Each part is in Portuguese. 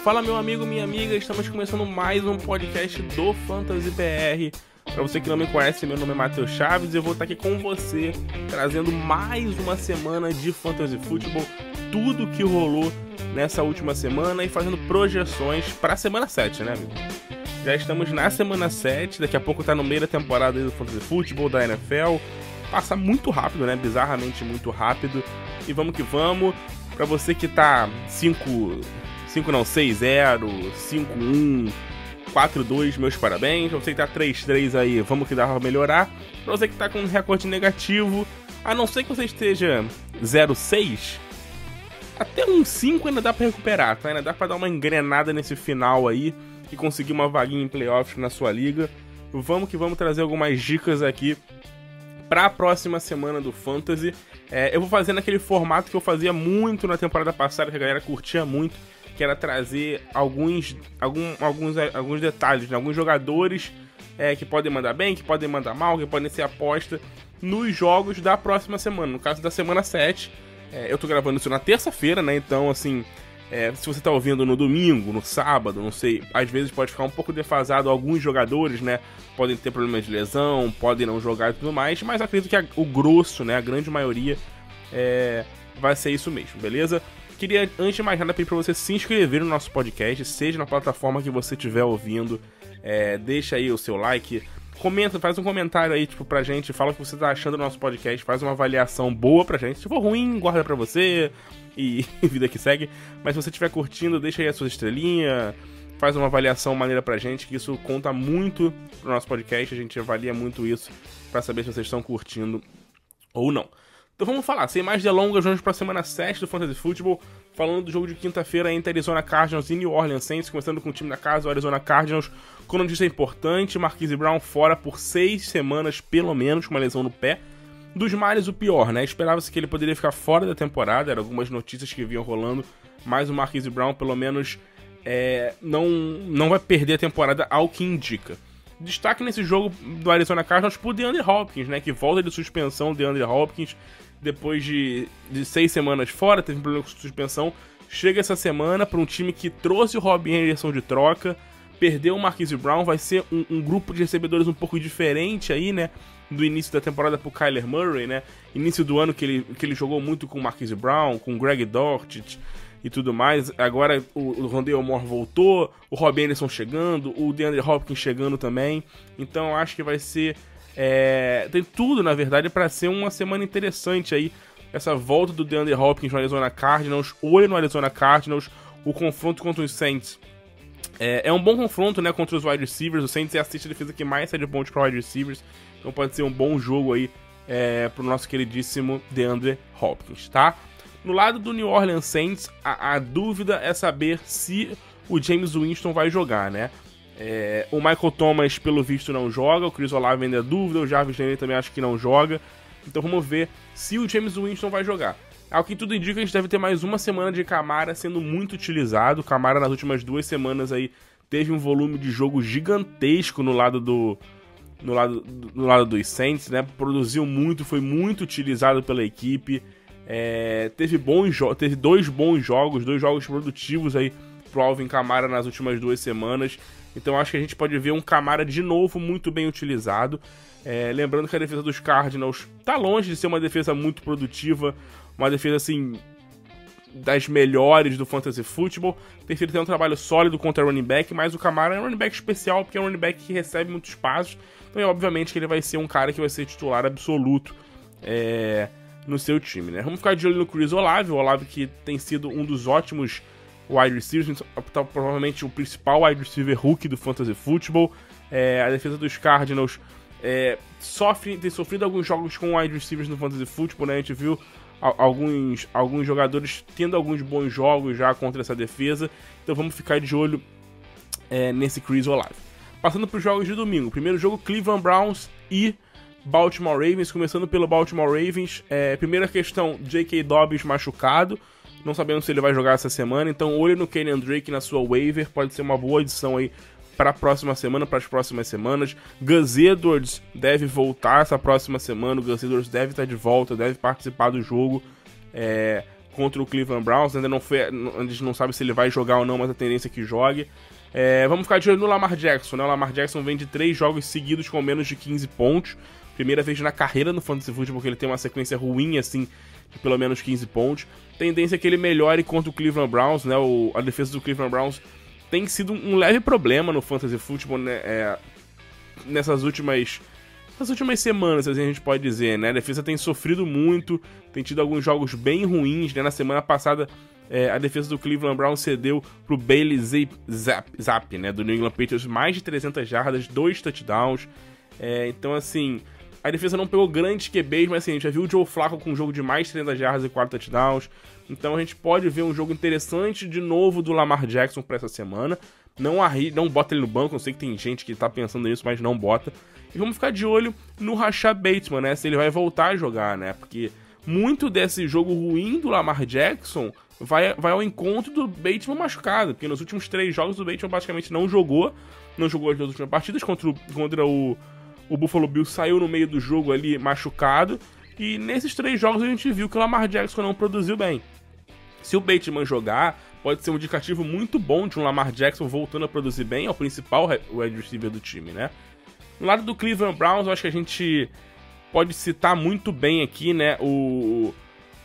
Fala meu amigo, minha amiga, estamos começando mais um podcast do Fantasy BR. Para você que não me conhece, meu nome é Matheus Chaves e eu vou estar aqui com você, trazendo mais uma semana de Fantasy Football, tudo que rolou nessa última semana e fazendo projeções para a semana 7, né, amigo? Já estamos na semana 7, daqui a pouco tá no meio da temporada do Fantasy Football, da NFL. Passa muito rápido, né? Bizarramente muito rápido. E vamos que vamos. Pra você que tá 6-0, 5-1, 4-2, meus parabéns. Pra você que tá 3-3 aí, vamos que dá pra melhorar. Pra você que tá com um recorde negativo, a não ser que você esteja 0-6, até um 5 ainda dá pra recuperar, tá? Ainda dá pra dar uma engrenada nesse final aí e conseguir uma vaguinha em playoffs na sua liga. Vamos que vamos trazer algumas dicas aqui para a próxima semana do Fantasy. Eu vou fazer naquele formato que eu fazia muito na temporada passada, que a galera curtia muito, que era trazer alguns detalhes, né? Alguns jogadores que podem mandar bem, que podem mandar mal, que podem ser aposta nos jogos da próxima semana. No caso da semana 7, eu tô gravando isso na terça-feira, né? Então, assim, se você tá ouvindo no domingo, no sábado, não sei, às vezes pode ficar um pouco defasado alguns jogadores, né? Podem ter problemas de lesão, podem não jogar e tudo mais, mas acredito que o grosso, né? A grande maioria vai ser isso mesmo, beleza? Queria, antes de mais nada, pedir pra você se inscrever no nosso podcast, seja na plataforma que você estiver ouvindo, deixa aí o seu like, comenta, faz um comentário aí, tipo, pra gente, fala o que você tá achando do nosso podcast, faz uma avaliação boa pra gente, se for ruim, guarda pra você e vida que segue, mas se você estiver curtindo, deixa aí a sua estrelinha, faz uma avaliação maneira pra gente, que isso conta muito pro nosso podcast, a gente avalia muito isso pra saber se vocês estão curtindo ou não. Então vamos falar, sem mais delongas, vamos pra semana 7 do Fantasy Football, falando do jogo de quinta-feira entre Arizona Cardinals e New Orleans Saints, começando com o time da casa, o Arizona Cardinals, com notícia importante, Marquise Brown fora por 6 semanas, pelo menos, com uma lesão no pé. Dos males, o pior, né? Esperava-se que ele poderia ficar fora da temporada, eram algumas notícias que vinham rolando, mas o Marquise Brown, pelo menos, não vai perder a temporada, ao que indica. Destaque nesse jogo do Arizona Cardinals por DeAndre Hopkins, né? Que volta de suspensão, DeAndre Hopkins, depois de 6 semanas fora, teve um problema com suspensão, chega essa semana para um time que trouxe o Robin Anderson de troca, perdeu o Marquise Brown, vai ser um grupo de recebedores um pouco diferente aí, né, do início da temporada pro Kyler Murray, né, início do ano que ele jogou muito com o Marquise Brown, com o Greg Dortch e tudo mais, agora o Rondale Moore voltou, o Robin Anderson chegando, o DeAndre Hopkins chegando também, então eu acho que vai ser... tem tudo, na verdade, para ser uma semana interessante aí, essa volta do DeAndre Hopkins no Arizona Cardinals, olho no Arizona Cardinals, o confronto contra os Saints é um bom confronto, né, contra os wide receivers. O Saints é a sexta defesa que mais cede pontos para wide receivers, então pode ser um bom jogo aí pro nosso queridíssimo DeAndre Hopkins, tá? No lado do New Orleans Saints, a dúvida é saber se o James Winston vai jogar, né? O Michael Thomas, pelo visto, não joga. O Chris Olave ainda é dúvida. O Jarvis Landry também acho que não joga. Então vamos ver se o James Winston vai jogar. Ao que tudo indica, a gente deve ter mais uma semana de Kamara sendo muito utilizado. O Kamara nas últimas 2 semanas aí teve um volume de jogo gigantesco no lado dos Saints, né? Produziu muito, foi muito utilizado pela equipe. Teve 2 bons jogos, 2 jogos produtivos aí pro Alvin Kamara nas últimas 2 semanas. Então acho que a gente pode ver um Kamara de novo muito bem utilizado. Lembrando que a defesa dos Cardinals tá longe de ser uma defesa muito produtiva, uma defesa assim das melhores do Fantasy Football. Prefiro ter um trabalho sólido contra running back, mas o Kamara é um running back especial, porque é um running back que recebe muitos passos. Então obviamente que ele vai ser um cara que vai ser titular absoluto no seu time, né? Vamos ficar de olho no Chris Olave, o Olave que tem sido um dos ótimos wide receivers, provavelmente o principal wide receiver rookie do Fantasy Football. A defesa dos Cardinals tem sofrido alguns jogos com wide receivers no Fantasy Football, né? A gente viu alguns jogadores tendo alguns bons jogos já contra essa defesa, então vamos ficar de olho nesse Chris Olave. Passando para os jogos de domingo, primeiro jogo Cleveland Browns e Baltimore Ravens, começando pelo Baltimore Ravens. Primeira questão, J.K. Dobbins machucado, não sabemos se ele vai jogar essa semana, então olho no Kenyan Drake na sua waiver, pode ser uma boa adição aí para a próxima semana, para as próximas semanas. Gus Edwards deve voltar essa próxima semana, o Gus Edwards deve estar de volta, deve participar do jogo. contra o Cleveland Browns. Ainda não foi, a gente não sabe se ele vai jogar ou não, mas a tendência é que jogue. Vamos ficar de olho no Lamar Jackson, né? O Lamar Jackson vem de 3 jogos seguidos com menos de 15 pontos. Primeira vez na carreira no Fantasy Football que ele tem uma sequência ruim, assim, de pelo menos 15 pontos. Tendência é que ele melhore contra o Cleveland Browns, né? A defesa do Cleveland Browns tem sido um leve problema no Fantasy Football, né? Nessas últimas semanas, assim, a gente pode dizer, né? A defesa tem sofrido muito, tem tido alguns jogos bem ruins, né? Na semana passada, a defesa do Cleveland Browns cedeu pro Bailey Zappe, né? Do New England Patriots, mais de 300 jardas, 2 touchdowns. Então, assim, a defesa não pegou grandes QBs, mas assim, a gente já viu o Joe Flacco com um jogo de mais de 300 jardas e 4 touchdowns. Então a gente pode ver um jogo interessante de novo do Lamar Jackson pra essa semana. Não bota ele no banco, eu sei que tem gente que tá pensando nisso, mas não bota. E vamos ficar de olho no Rashad Bateman, né? Se ele vai voltar a jogar, né? Porque muito desse jogo ruim do Lamar Jackson vai ao encontro do Bateman machucado. Porque nos últimos 3 jogos o Bateman basicamente não jogou. Não jogou as 2 últimas partidas. Contra o Buffalo Bills saiu no meio do jogo ali machucado. E nesses 3 jogos a gente viu que o Lamar Jackson não produziu bem. Se o Bateman jogar, pode ser um indicativo muito bom de um Lamar Jackson voltando a produzir bem, é o principal wide receiver do time, né? No lado do Cleveland Browns, eu acho que a gente pode citar muito bem aqui, né, o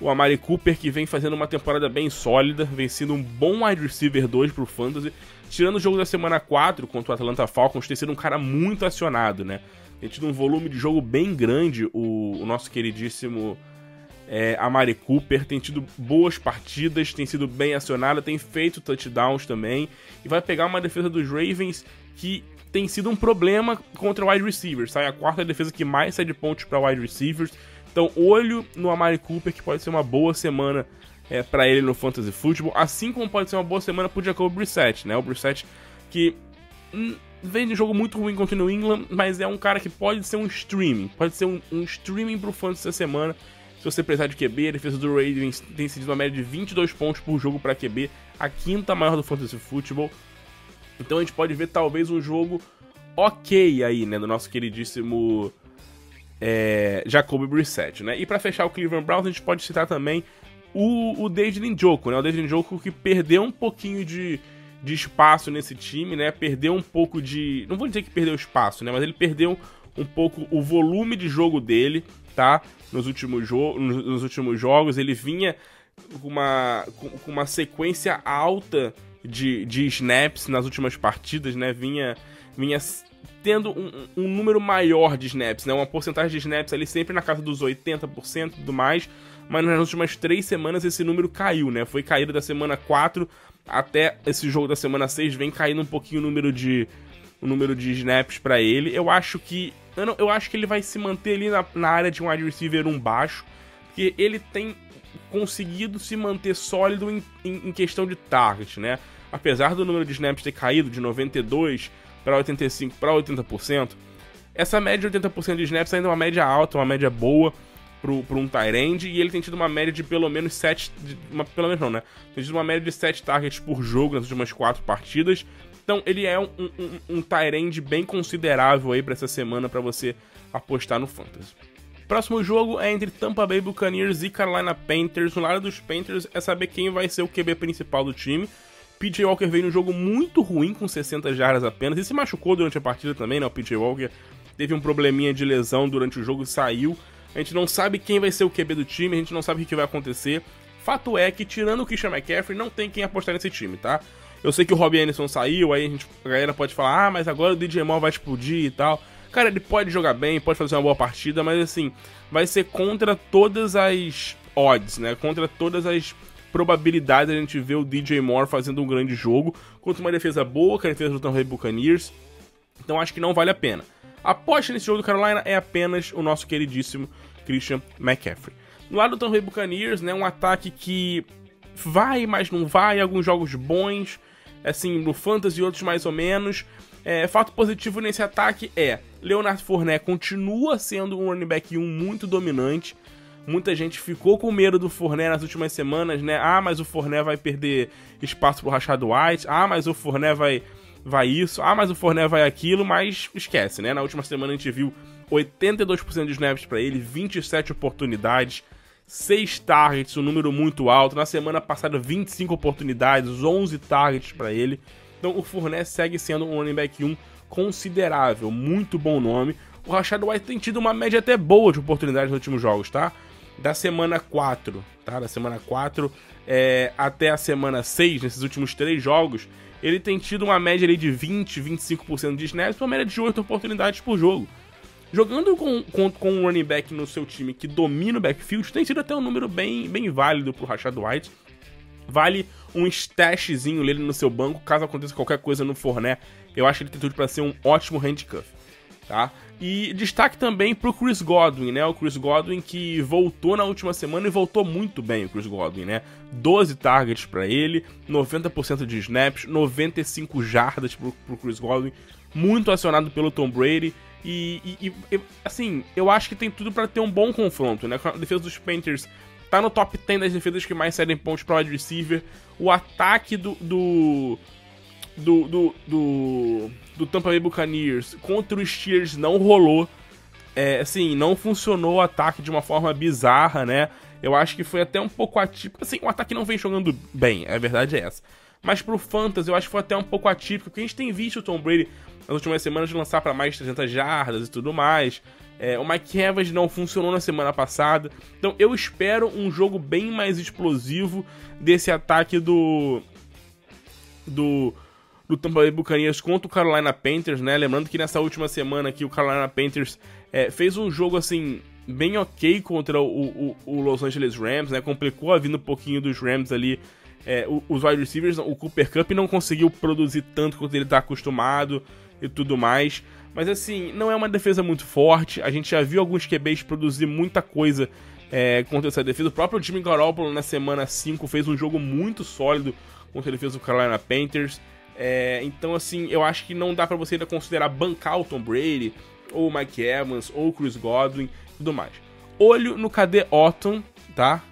Amari Cooper, que vem fazendo uma temporada bem sólida, vem sendo um bom wide receiver 2 pro Fantasy. Tirando o jogo da semana 4 contra o Atlanta Falcons, tem sido um cara muito acionado, né? Tem tido um volume de jogo bem grande, o nosso queridíssimo Amari Cooper, tem tido boas partidas, tem sido bem acionado, tem feito touchdowns também, e vai pegar uma defesa dos Ravens que tem sido um problema contra wide receivers, sai a 4ª defesa que mais cede pontos para wide receivers. Então olho no Amari Cooper, que pode ser uma boa semana para ele no Fantasy Football, assim como pode ser uma boa semana pro Jacoby Brissett, né? O Brissett que vem de um jogo muito ruim contra o New England, mas é um cara que pode ser um streaming, pode ser um streaming pro Fantasy essa semana. Se você precisar de QB, a defesa do Ravens tem sido uma média de 22 pontos por jogo para QB, a 5ª maior do Fantasy Football. Então a gente pode ver talvez um jogo ok aí, né, do nosso queridíssimo Jacoby Brissett, né? E para fechar o Cleveland Browns, a gente pode citar também o David Njoku, né? O David Njoku que perdeu um pouquinho de espaço nesse time, né? Perdeu um pouco de... Não vou dizer que perdeu espaço, né? Mas ele perdeu um pouco o volume de jogo dele, tá? Nos últimos jogos, ele vinha com uma sequência alta de snaps nas últimas partidas, né? Vinha tendo um número maior de snaps, né? Uma porcentagem de snaps ali sempre na casa dos 80% e tudo mais, mas nas últimas 3 semanas esse número caiu, né? Foi caído da semana 4 até esse jogo da semana 6, vem caindo um pouquinho o número de snaps pra ele. Eu acho que ele vai se manter ali na área de um wide receiver baixo, porque ele tem conseguido se manter sólido em questão de target, né? Apesar do número de snaps ter caído de 92 para 85 para 80%, essa média de 80% de snaps ainda é uma média alta, uma média boa para um tight end, e ele tem tido uma média de pelo menos 7... Pelo menos não, né? Tem tido uma média de 7 targets por jogo nas últimas 4 partidas. Então ele é um tight end bem considerável aí para essa semana para você apostar no Fantasy. Próximo jogo é entre Tampa Bay Buccaneers e Carolina Panthers. No lado dos Panthers é saber quem vai ser o QB principal do time. PJ Walker veio num jogo muito ruim, com 60 jardas apenas, e se machucou durante a partida também, né? O PJ Walker teve um probleminha de lesão durante o jogo e saiu. A gente não sabe quem vai ser o QB do time, a gente não sabe o que vai acontecer. Fato é que, tirando o Christian McCaffrey, não tem quem apostar nesse time, tá? Eu sei que o Robbie Anderson saiu, aí a galera pode falar, mas agora o DJ Moore vai explodir e tal. Cara, ele pode jogar bem, pode fazer uma boa partida, mas assim, vai ser contra todas as odds, né? Contra todas as probabilidades a gente ver o DJ Moore fazendo um grande jogo contra uma defesa boa, que é a defesa do Tampa Bay Buccaneers. Então acho que não vale a pena. A aposta nesse jogo do Carolina é apenas o nosso queridíssimo Christian McCaffrey. No lado do Tampa Bay Buccaneers, né, um ataque que vai, mas não vai, alguns jogos bons, assim, no Fantasy e outros mais ou menos. Fato positivo nesse ataque é Leonard Fournette continua sendo um running back 1 muito dominante. Muita gente ficou com medo do Fournette nas últimas semanas, né? Ah, mas o Fournette vai perder espaço pro Rashad White. Ah, mas o Fournette vai isso. Ah, mas o Fournette vai aquilo. Mas esquece, né? Na última semana a gente viu 82% de snaps pra ele, 27 oportunidades, 6 targets, um número muito alto. Na semana passada, 25 oportunidades, 11 targets para ele. Então o Fournette segue sendo um running back 1 considerável, muito bom nome. O Rachaad White tem tido uma média até boa de oportunidades nos últimos jogos, tá? Da semana 4, tá? Da semana 4 até a semana 6, nesses últimos 3 jogos, ele tem tido uma média ali de 20, 25% de snaps, uma média de 8 oportunidades por jogo. Jogando com um running back no seu time que domina o backfield, tem sido até um número bem válido pro Rachaad White. Vale um stashzinho nele no seu banco, caso aconteça qualquer coisa no Fournette. Eu acho que ele tem tudo para ser um ótimo handcuff, tá? E destaque também pro Chris Godwin, né? O Chris Godwin que voltou na última semana e voltou muito bem, o Chris Godwin, né? 12 targets para ele, 90% de snaps, 95 jardas pro Chris Godwin, muito acionado pelo Tom Brady. E assim, eu acho que tem tudo para ter um bom confronto, né? A defesa dos Panthers tá no top 10 das defesas que mais cedem pontos para wide receiver. O ataque do Tampa Bay Buccaneers contra os Steelers não rolou. Assim, não funcionou o ataque de uma forma bizarra, né? Eu acho que foi até um pouco atípico. Assim, o ataque não vem jogando bem, a verdade é essa. Mas pro Fantasy eu acho que foi até um pouco atípico, porque a gente tem visto o Tom Brady nas últimas semanas lançar para mais de 300 jardas e tudo mais. O Mike Evans não funcionou na semana passada. Então eu espero um jogo bem mais explosivo desse ataque do Tampa Bay Buccaneers contra o Carolina Panthers, né? Lembrando que nessa última semana aqui o Carolina Panthers fez um jogo assim bem ok contra o Los Angeles Rams, né? Complicou a vida um pouquinho dos Rams ali. Os wide receivers, o Cooper Kupp não conseguiu produzir tanto quanto ele está acostumado e tudo mais. Mas assim, não é uma defesa muito forte. A gente já viu alguns QBs produzir muita coisa contra essa defesa. O próprio Jimmy Garoppolo na semana 5 fez um jogo muito sólido contra a defesa do Carolina Panthers. Então assim, eu acho que não dá pra você ainda considerar bancar o Tom Brady, ou o Mike Evans, ou o Chris Godwin e tudo mais. Olho no KD Otton, tá?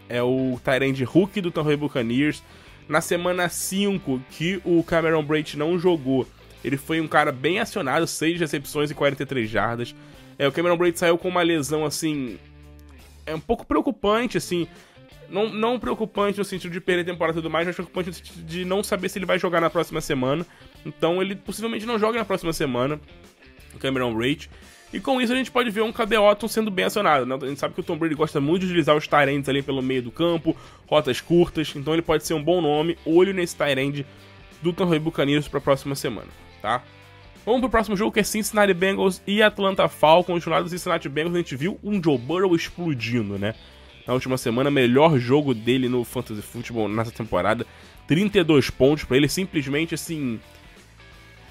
É o tight end rookie do Tampa Bay Buccaneers. Na semana 5, que o Cameron Brate não jogou, ele foi um cara bem acionado, 6 recepções e 43 jardas. O Cameron Brate saiu com uma lesão, assim, um pouco preocupante, assim. Não preocupante no sentido de perder a temporada e tudo mais, mas preocupante no sentido de não saber se ele vai jogar na próxima semana. Então ele possivelmente não joga na próxima semana, o Cameron Brate. E com isso a gente pode ver um KD Otton sendo bem acionado, né? A gente sabe que o Tom Brady gosta muito de utilizar os tight ends ali pelo meio do campo, rotas curtas, então ele pode ser um bom nome. Olho nesse tight end do Tampa Bay Buccaneers para a próxima semana, tá? Vamos pro próximo jogo, que é Cincinnati Bengals e Atlanta Falcons. Do lado do Cincinnati Bengals a gente viu um Joe Burrow explodindo, né? Na última semana, melhor jogo dele no Fantasy Football nessa temporada, 32 pontos para ele, simplesmente assim,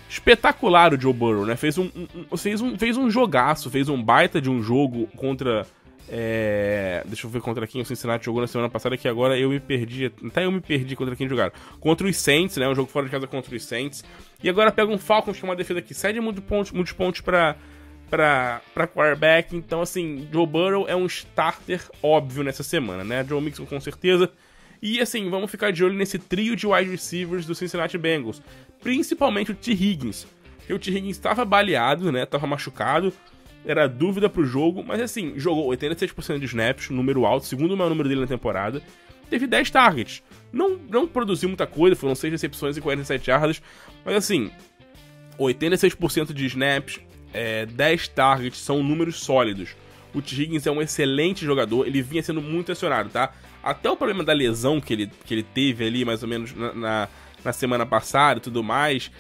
espetacular o Joe Burrow, né? Fez um jogaço, fez um baita de um jogo contra... deixa eu ver contra quem o Cincinnati jogou na semana passada, que agora eu me perdi, até eu me perdi contra quem jogaram. Contra os Saints, né? Um jogo fora de casa contra os Saints. E agora pega um Falcons, que é uma defesa que cede muitos pontos pra quarterback. Então, assim, Joe Burrow é um starter óbvio nessa semana, né? Joe Mixon com certeza. E, assim, vamos ficar de olho nesse trio de wide receivers do Cincinnati Bengals. Principalmente o T. Higgins. Porque o T. Higgins estava baleado, né? Tava machucado. Era dúvida pro jogo. Mas, assim, jogou 86% de snaps, número alto. Segundo o maior número dele na temporada. Teve 10 targets. Não produziu muita coisa. Foram 6 recepções e 47 jardas. Mas, assim, 86% de snaps, 10 targets são números sólidos. O T. Higgins é um excelente jogador, ele vinha sendo muito acionado, tá? Até o problema da lesão que ele teve ali, mais ou menos, na semana passada e tudo mais,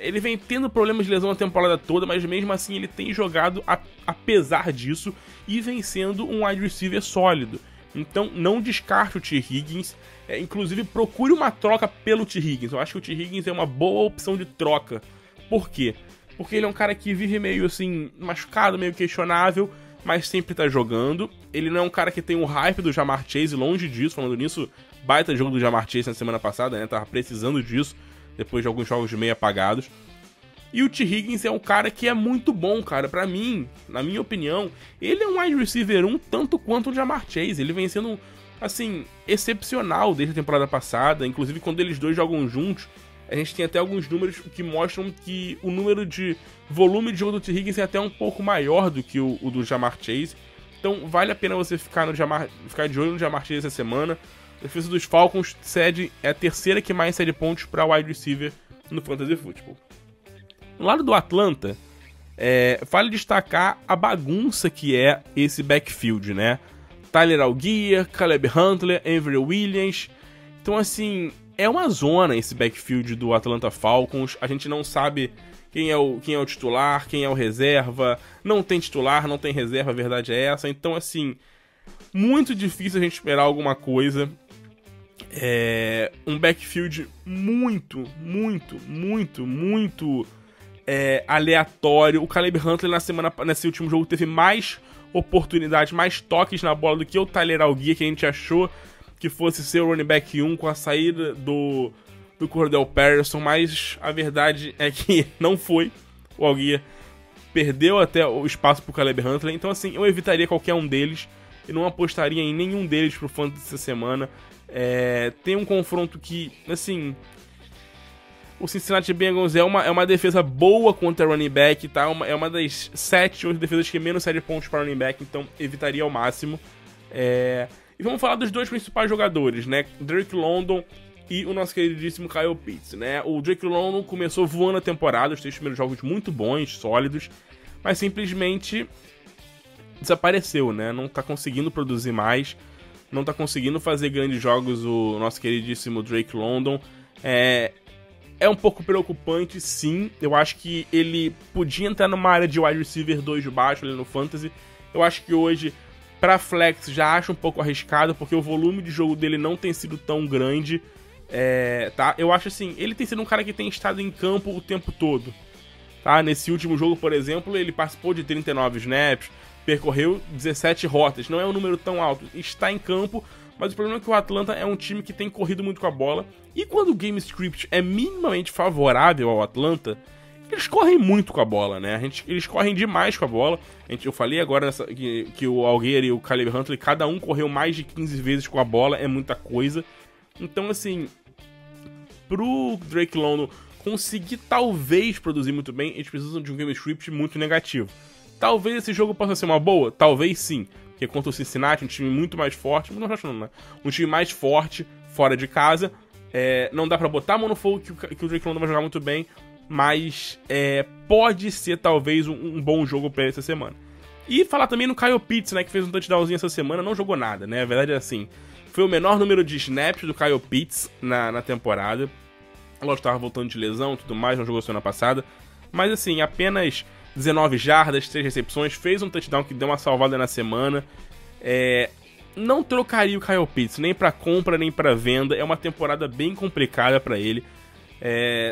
ele vem tendo problemas de lesão a temporada toda, mas mesmo assim ele tem jogado apesar disso e vem sendo um wide receiver sólido. Então não descarte o T. Higgins, inclusive procure uma troca pelo T. Higgins. Eu acho que o T. Higgins é uma boa opção de troca. Por quê? Porque ele é um cara que vive meio assim, machucado, meio questionável, mas sempre tá jogando. Ele não é um cara que tem o hype do Ja'Marr Chase, longe disso. Falando nisso, baita jogo do Ja'Marr Chase na semana passada, né? Tava precisando disso, depois de alguns jogos meio apagados. E o T. Higgins é um cara que é muito bom, cara. Pra mim, na minha opinião, ele é um wide receiver 1 tanto quanto o Ja'Marr Chase. Ele vem sendo, assim, excepcional desde a temporada passada. Inclusive, quando eles dois jogam juntos, a gente tem até alguns números que mostram que o número de volume de jogo do T. Higgins é até um pouco maior do que o do Ja'Marr Chase. Então vale a pena você ficar de olho no Ja'Marr Chase essa semana. A defesa dos Falcons é a terceira que mais cede pontos para wide receiver no Fantasy Football. No lado do Atlanta, vale destacar a bagunça que é esse backfield, né? Tyler Allgeier, Caleb Huntley, Avery Williams. Então, assim, é uma zona esse backfield do Atlanta Falcons. A gente não sabe quem é o titular, quem é o reserva. Não tem titular, não tem reserva, a verdade é essa. Então, assim, muito difícil a gente esperar alguma coisa. Um backfield muito aleatório. O Caleb Huntley nesse último jogo teve mais oportunidades, mais toques na bola do que o Tyler Allgeier, que a gente achou que fosse ser o running back 1 com a saída do Cordell Patterson, mas a verdade é que não foi. O Allgeier perdeu até o espaço pro Caleb Huntley, então assim, eu evitaria qualquer um deles e não apostaria em nenhum deles pro Fantasy essa semana. Tem um confronto que, assim, o Cincinnati Bengals é uma defesa boa contra running back, tá? É uma das 7 ou 8 defesas que menos cede pontos para running back, então evitaria ao máximo. E vamos falar dos dois principais jogadores, né? Drake London e o nosso queridíssimo Kyle Pitts, né? O Drake London começou voando a temporada, os 3 primeiros jogos muito bons, sólidos, mas simplesmente desapareceu, né? Não tá conseguindo produzir mais, não tá conseguindo fazer grandes jogos o nosso queridíssimo Drake London. É um pouco preocupante, sim. Eu acho que ele podia entrar numa área de wide receiver 2 de baixo ali no Fantasy. Eu acho que hoje, pra flex, já acho um pouco arriscado, porque o volume de jogo dele não tem sido tão grande. Tá? Eu acho assim, ele tem sido um cara que tem estado em campo o tempo todo. Tá? Nesse último jogo, por exemplo, ele participou de 39 snaps, percorreu 17 rotas. Não é um número tão alto. Está em campo, mas o problema é que o Atlanta é um time que tem corrido muito com a bola. E quando o game script é minimamente favorável ao Atlanta, eles correm muito com a bola, né? Eles correm demais com a bola. Eu falei agora que o Allgeier e o Caleb Huntley, cada um correu mais de 15 vezes com a bola, é muita coisa. Então, assim, pro Drake London conseguir talvez produzir muito bem, eles precisam de um game script muito negativo. Talvez esse jogo possa ser uma boa, talvez sim. Porque contra o Cincinnati, um time muito mais forte, um time mais forte fora de casa, não dá pra botar a mão no fogo que o Drake London vai jogar muito bem, mas pode ser talvez um bom jogo pra essa semana. E falar também no Kyle Pitts, né, que fez um touchdownzinho essa semana, não jogou nada, né, a verdade é assim, foi o menor número de snaps do Kyle Pitts na temporada. Lógico, estava voltando de lesão e tudo mais, não jogou semana passada, mas assim, apenas 19 jardas, 3 recepções, fez um touchdown que deu uma salvada na semana. Não trocaria o Kyle Pitts, nem pra compra, nem pra venda. É uma temporada bem complicada pra ele.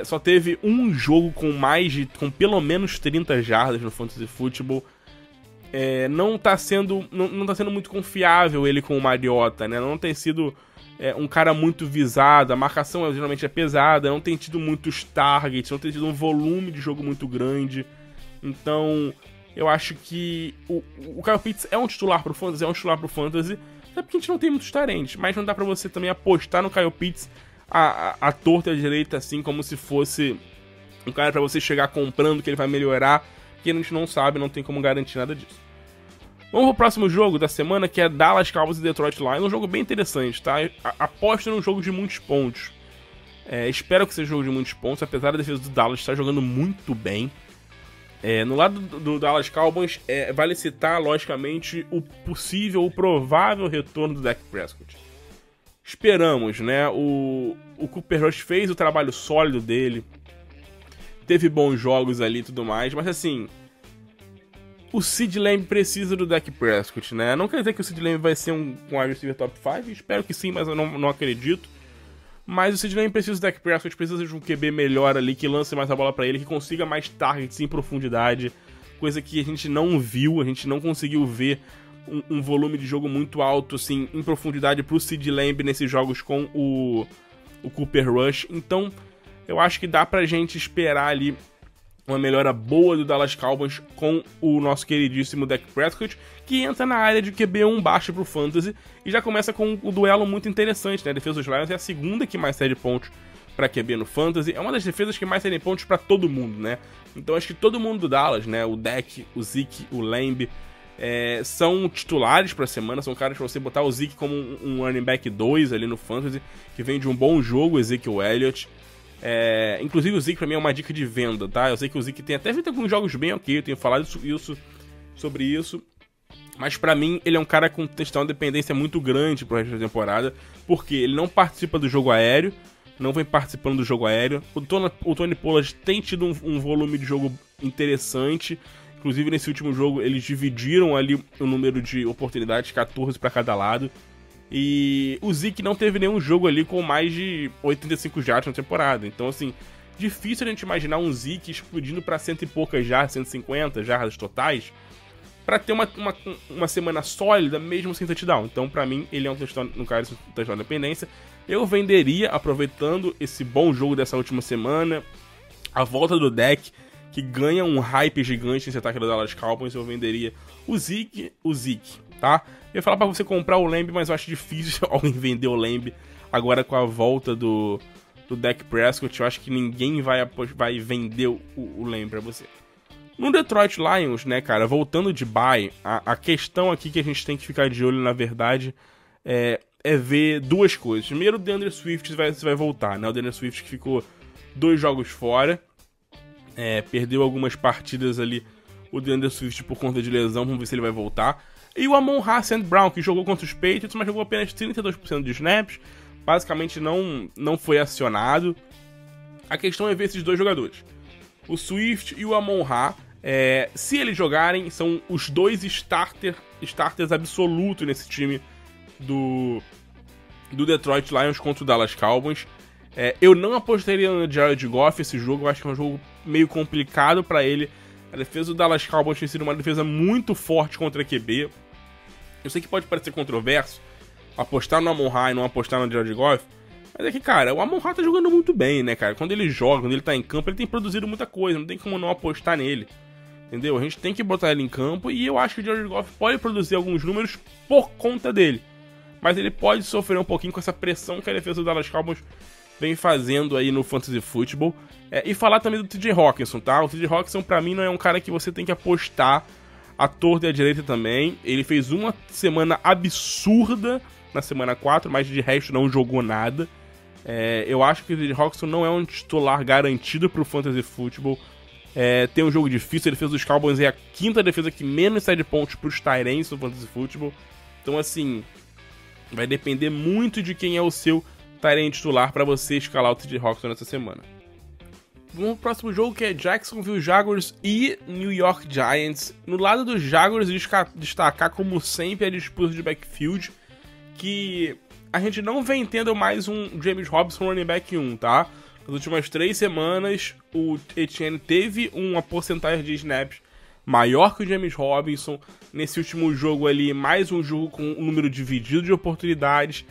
Só teve um jogo com pelo menos 30 jardas no Fantasy Football. Não tá sendo muito confiável ele com o Mariota, né? Não tem sido um cara muito visado, a marcação geralmente é pesada, não tem tido muitos targets, não tem tido um volume de jogo muito grande. Então, eu acho que o Kyle Pitts é um titular pro Fantasy, até porque a gente não tem muitos tarentes, mas não dá pra você também apostar no Kyle Pitts a torta e a direita, assim, como se fosse um cara pra você chegar comprando que ele vai melhorar, que a gente não sabe, não tem como garantir nada disso. Vamos pro próximo jogo da semana, que é Dallas Cowboys e Detroit Lions, um jogo bem interessante, tá? Aposto num jogo de muitos pontos. Espero que seja um jogo de muitos pontos, apesar da defesa do Dallas estar jogando muito bem. No lado do Dallas Cowboys, vale citar, logicamente, o provável retorno do Dak Prescott. Esperamos, né? O Cooper Rush fez o trabalho sólido dele, teve bons jogos ali e tudo mais, mas assim, o Sid Lamb precisa do Dak Prescott, né? Não quer dizer que o Sid Lamb vai ser um wide receiver top 5, espero que sim, mas eu não acredito. Mas o Sid Lamb precisa do Dak Prescott, precisa de um QB melhor ali, que lance mais a bola pra ele, que consiga mais targets em profundidade, coisa que a gente não viu, a gente não conseguiu ver um volume de jogo muito alto, assim, em profundidade pro Sid Lamb nesses jogos com o Cooper Rush. Então, eu acho que dá pra gente esperar ali uma melhora boa do Dallas Cowboys com o nosso queridíssimo Dak Prescott, que entra na área de QB1 baixo pro Fantasy e já começa com um duelo muito interessante, né? A defesa dos Lions é a segunda que mais cede pontos pra QB no Fantasy, é uma das defesas que mais cedem pontos pra todo mundo, né? Então acho que todo mundo do Dallas, né? O Dak, o Zeke, o Lamb, são titulares pra semana, são caras pra você botar o Zeke como um running back 2 ali no Fantasy, que vem de um bom jogo, o Ezekiel Elliott. Inclusive o Zeke pra mim é uma dica de venda, tá? Eu sei que o Zeke tem até feito alguns jogos bem ok, eu tenho falado sobre isso. Mas pra mim, ele é um cara com touchdown dependência muito grande pro resto da temporada, porque ele não participa do jogo aéreo, não vem participando do jogo aéreo. O Tony Pollard tem tido um volume de jogo interessante, inclusive nesse último jogo eles dividiram ali o número de oportunidades, 14 pra cada lado. E o Zeke não teve nenhum jogo ali com mais de 85 jardas na temporada, então assim, difícil a gente imaginar um Zeke explodindo pra cento e poucas jardas, 150 jardas totais, pra ter uma semana sólida, mesmo sem touchdown. Então, pra mim, ele é um touchdown, no caso, um touchdown de dependência. Eu venderia, aproveitando esse bom jogo dessa última semana, a volta do deck, que ganha um hype gigante nesse ataque do Dallas Cowboys, eu venderia o Zeke, tá? Eu ia falar pra você comprar o Lamb, mas eu acho difícil alguém vender o Lamb agora com a volta do Dak Prescott. Eu acho que ninguém vai vender o Lamb pra você. No Detroit Lions, né, cara, voltando de bye, a questão aqui que a gente tem que ficar de olho, na verdade, é ver duas coisas. Primeiro, o DeAndre Swift vai voltar, né? O DeAndre Swift que ficou 2 jogos fora, perdeu algumas partidas ali, o DeAndre Swift por conta de lesão, vamos ver se ele vai voltar. E o Amon-Ra St. Brown, que jogou contra os Patriots, mas jogou apenas 32% de snaps, basicamente não foi acionado. A questão é ver esses dois jogadores, o Swift e o Amon-Ra. Se eles jogarem, são os dois starters absolutos nesse time do Detroit Lions contra o Dallas Cowboys. Eu não apostaria no Jared Goff esse jogo, eu acho que é um jogo meio complicado pra ele. A defesa do Dallas Cowboys tem sido uma defesa muito forte contra a QB. Eu sei que pode parecer controverso apostar no Amon-Ra e não apostar no Jared Goff, mas é que, cara, o Amon-Ra tá jogando muito bem, né, cara? Quando ele joga, quando ele tá em campo, ele tem produzido muita coisa, não tem como não apostar nele. Entendeu? A gente tem que botar ele em campo e eu acho que o Jared Goff pode produzir alguns números por conta dele. Mas ele pode sofrer um pouquinho com essa pressão que a defesa do Dallas Cowboys vem fazendo aí no Fantasy Football. E falar também do TJ Hockenson, tá? O TJ Hockenson pra mim não é um cara que você tem que apostar à torta e à direita também. Ele fez uma semana absurda na semana 4, mas de resto não jogou nada. Eu acho que o TJ Hockenson não é um titular garantido pro Fantasy Football. Tem um jogo difícil, a defesa dos Cowboys é a 5ª defesa que menos cede pontos pros tight ends no Fantasy Football. Então assim, vai depender muito de quem é o seu tight end titular para você escalar o TJ Hockenson nessa semana. Vamos pro próximo jogo, que é Jacksonville Jaguars e New York Giants. No lado dos Jaguars, destacar como sempre a disputa de backfield, que a gente não vem tendo mais um James Robinson running back 1, tá? Nas últimas 3 semanas, o Etienne teve uma porcentagem de snaps maior que o James Robinson. Nesse último jogo ali, mais um jogo com um número dividido de oportunidades.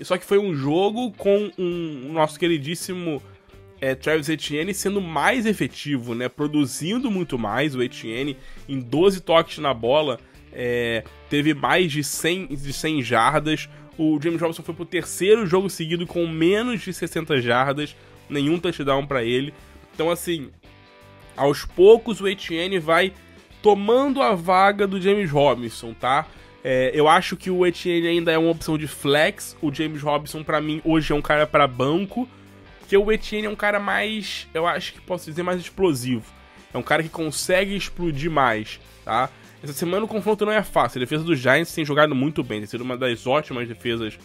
Só que foi um jogo com o nosso queridíssimo Travis Etienne sendo mais efetivo, né? Produzindo muito mais. O Etienne, em 12 toques na bola, teve mais de 100 jardas. O James Robinson foi pro 3º jogo seguido com menos de 60 jardas, nenhum touchdown pra ele. Então, assim, aos poucos o Etienne vai tomando a vaga do James Robinson, tá? Eu acho que o Etienne ainda é uma opção de flex. O James Robinson, pra mim, hoje é um cara pra banco, porque o Etienne é um cara mais, eu acho que posso dizer, mais explosivo. É um cara que consegue explodir mais, tá? Essa semana o confronto não é fácil. A defesa dos Giants tem jogado muito bem, tem sido uma das ótimas defesas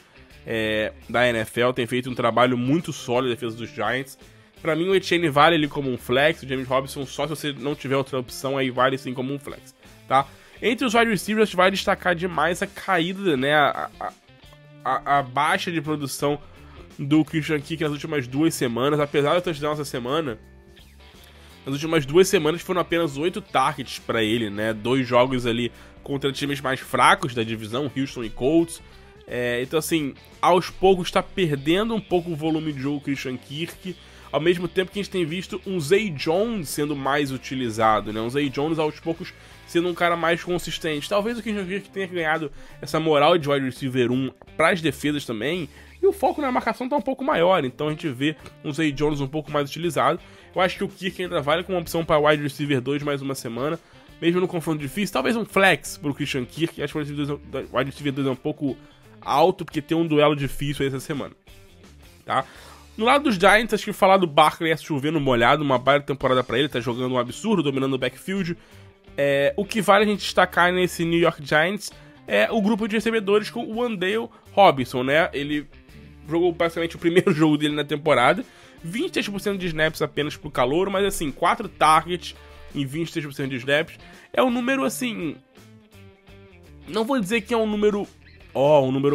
da NFL, tem feito um trabalho muito sólido a defesa dos Giants. Pra mim o Etienne vale ali como um flex, o James Robinson só se você não tiver outra opção, aí vale sim como um flex, tá? Entre os wide receivers vai destacar demais a caída, né, a baixa de produção do Christian Kirk nas últimas 2 semanas, apesar de touchdown essa semana. Nas últimas 2 semanas foram apenas 8 targets pra ele, né? 2 jogos ali contra times mais fracos da divisão, Houston e Colts. Então, assim, aos poucos está perdendo um pouco o volume de jogo Christian Kirk, ao mesmo tempo que a gente tem visto um Zay Jones sendo mais utilizado, né? Um Zay Jones, aos poucos, sendo um cara mais consistente. Talvez o Christian Kirk tenha ganhado essa moral de wide receiver 1 para as defesas também, e o foco na marcação tá um pouco maior, então a gente vê um Zay Jones um pouco mais utilizado. Eu acho que o Kirk ainda vale como opção para wide receiver 2 mais uma semana, mesmo no confronto difícil. Talvez um flex pro Christian Kirk. Acho que o wide receiver 2 é um pouco alto, porque tem um duelo difícil aí essa semana, tá? No lado dos Giants, acho que falar do Barkley é chovendo molhado, uma baita temporada pra ele, tá jogando um absurdo, dominando o backfield. O que vale a gente destacar nesse New York Giants é o grupo de recebedores com o Wan'Dale Robinson, né? Ele jogou basicamente o primeiro jogo dele na temporada, 23% de snaps apenas pro calouro, mas assim, 4 targets em 23% de snaps. É um número assim... Não vou dizer que é um número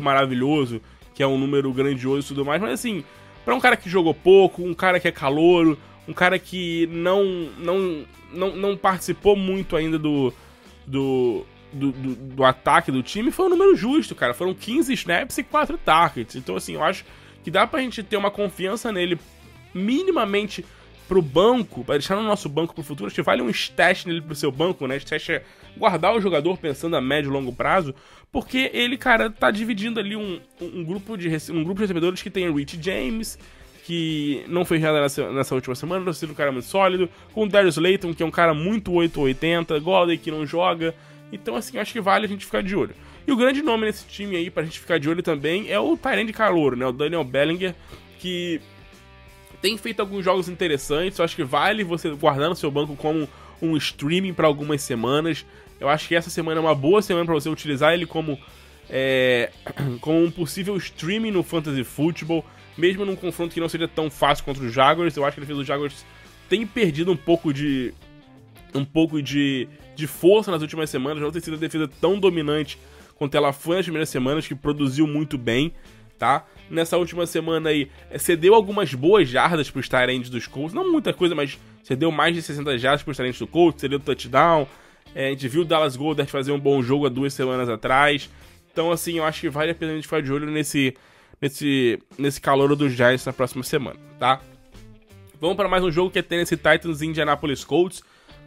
maravilhoso, que é um número grandioso e tudo mais, mas assim, pra um cara que jogou pouco, um cara que é calouro, um cara que não participou muito ainda do ataque do time, foi um número justo, cara. Foram 15 snaps e 4 targets. Então assim, eu acho que dá pra gente ter uma confiança nele minimamente pro banco, pra deixar no nosso banco pro futuro. Acho que vale um stash nele pro seu banco, né? Stash é guardar o jogador pensando a médio e longo prazo, porque ele, cara, tá dividindo ali um grupo de recebedores que tem o Rich James, que não foi errado nessa última semana, tá sendo um cara muito sólido, com o Darius Layton, que é um cara muito 880, Golladay, que não joga. Então, assim, acho que vale a gente ficar de olho. E o grande nome nesse time aí, pra gente ficar de olho também, é o tight end calouro, né? O Daniel Bellinger, que tem feito alguns jogos interessantes. Eu acho que vale você guardar no seu banco como um streaming para algumas semanas. Eu acho que essa semana é uma boa semana para você utilizar ele como um possível streaming no Fantasy Football, mesmo num confronto que não seja tão fácil contra os Jaguars. Eu acho que a defesa dos Jaguars tem perdido um pouco de força nas últimas semanas. Não tem sido a defesa tão dominante quanto ela foi nas primeiras semanas, que produziu muito bem, tá? Nessa última semana aí, cedeu algumas boas jardas pros tight ends dos Colts. Não muita coisa, mas cedeu mais de 60 jardas pros tight ends do Colts, cedeu touchdown. A gente viu o Dallas Goedert fazer um bom jogo há 2 semanas atrás. Então, assim, eu acho que vale a pena a gente ficar de olho nesse calor dos Giants na próxima semana, tá? Vamos para mais um jogo que é Tennessee Titans e Indianapolis Colts.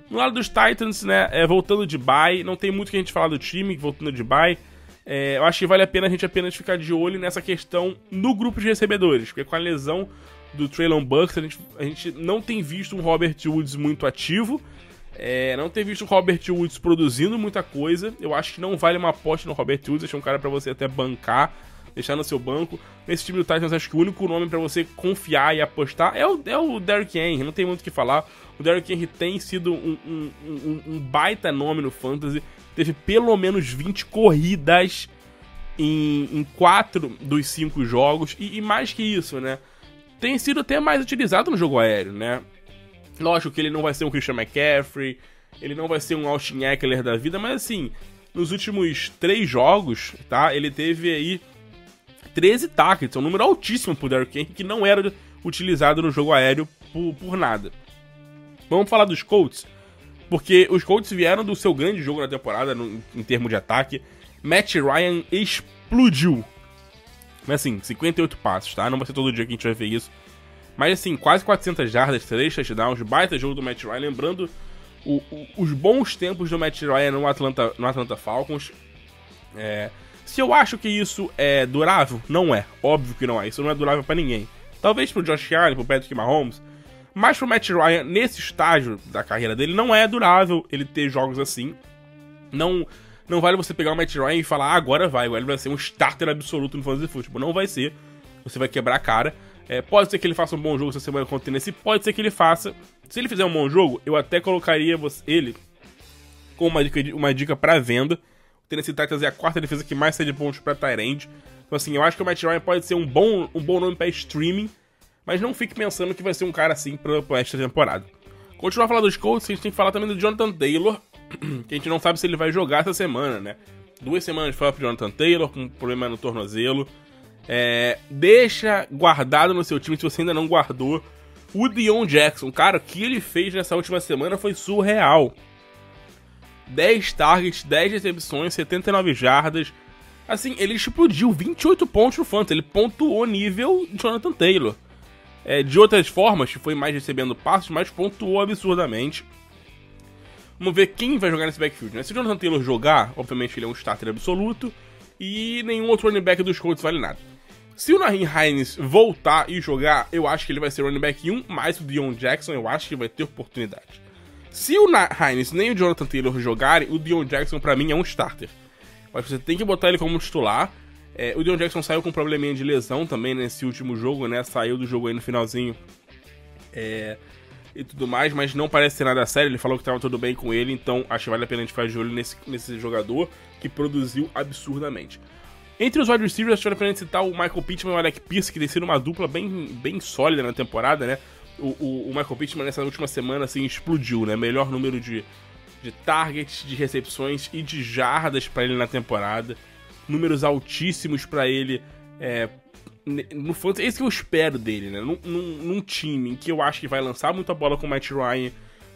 No lado dos Titans, né, voltando de bye, não tem muito que a gente falar do time, voltando de bye. Eu acho que vale a pena a gente apenas ficar de olho nessa questão no grupo de recebedores, porque com a lesão do Treylon Burks, a gente não tem visto um Robert Woods muito ativo, não tem visto o Robert Woods produzindo muita coisa. Eu acho que não vale uma aposta no Robert Woods, acho que é um cara pra você até bancar, deixar no seu banco. Nesse time do Titans, acho que o único nome pra você confiar e apostar é o Derrick Henry, não tem muito o que falar. O Derrick Henry tem sido um baita nome no Fantasy, teve pelo menos 20 corridas em 4 dos 5 jogos, e mais que isso, né, tem sido até mais utilizado no jogo aéreo, né. Lógico que ele não vai ser um Christian McCaffrey, ele não vai ser um Austin Eckler da vida, mas assim, nos últimos 3 jogos, tá, ele teve aí 13 targets, é um número altíssimo pro Derrick Henry, que não era utilizado no jogo aéreo por nada. Vamos falar dos Colts, porque os Colts vieram do seu grande jogo na temporada, em termos de ataque. Matt Ryan explodiu. Mas assim, 58 passos, tá? Não vai ser todo dia que a gente vai ver isso. Mas assim, quase 400 jardas, 3 touchdowns, baita jogo do Matt Ryan. Lembrando os bons tempos do Matt Ryan no Atlanta Falcons. Se eu acho que isso é durável, não é. Óbvio que não é. Isso não é durável pra ninguém. Talvez pro Josh Allen, pro Patrick Mahomes. Mas pro Matt Ryan, nesse estágio da carreira dele, não é durável ele ter jogos assim. Não vale você pegar o Matt Ryan e falar, agora ele vai ser um starter absoluto no Fantasy Football. Não vai ser. Você vai quebrar a cara. Pode ser que ele faça um bom jogo essa semana contra o Tennessee, pode ser que ele faça. Se ele fizer um bom jogo, eu até colocaria ele com uma dica pra venda. O Tennessee Titans é a 4ª defesa que mais cede pontos pra tight end. Então assim, eu acho que o Matt Ryan pode ser um bom nome pra streaming, mas não fique pensando que vai ser um cara assim pra esta temporada. Continuar a falar dos Colts, a gente tem que falar também do Jonathan Taylor, que a gente não sabe se ele vai jogar essa semana, né? 2 semanas fora pro Jonathan Taylor, com um problema no tornozelo. Deixa guardado no seu time, se você ainda não guardou, o Deon Jackson. Cara, o que ele fez nessa última semana foi surreal. 10 targets, 10 recepções, 79 jardas. Assim, ele explodiu 28 pontos no Fantasy, ele pontuou nível Jonathan Taylor. De outras formas, foi mais recebendo passos, mas pontuou absurdamente. Vamos ver quem vai jogar nesse backfield, né? Se o Jonathan Taylor jogar, obviamente ele é um starter absoluto, e nenhum outro running back dos Colts vale nada. Se o Nyheim Hines voltar e jogar, eu acho que ele vai ser running back 1, mas o Deon Jackson eu acho que vai ter oportunidade. Se o Hines nem o Jonathan Taylor jogarem, o Deion Jackson pra mim é um starter. Mas você tem que botar ele como titular. O Deion Jackson saiu com um probleminha de lesão também nesse último jogo, né? Saiu do jogo aí no finalzinho. E tudo mais, mas não parece ser nada sério. Ele falou que tava tudo bem com ele, então acho que vale a pena a gente ficar de olho nesse jogador que produziu absurdamente. Entre os wide receivers, acho que vale a pena citar o Michael Pittman e o Alec Pierce, que tem sido uma dupla bem sólida na temporada, né? O Michael Pittman nessa última semana assim explodiu, né? Melhor número de targets, de recepções e de jardas pra ele na temporada. Números altíssimos pra ele no fantasy. Esse que eu espero dele, né? Num time em que eu acho que vai lançar muita bola com o Matt Ryan,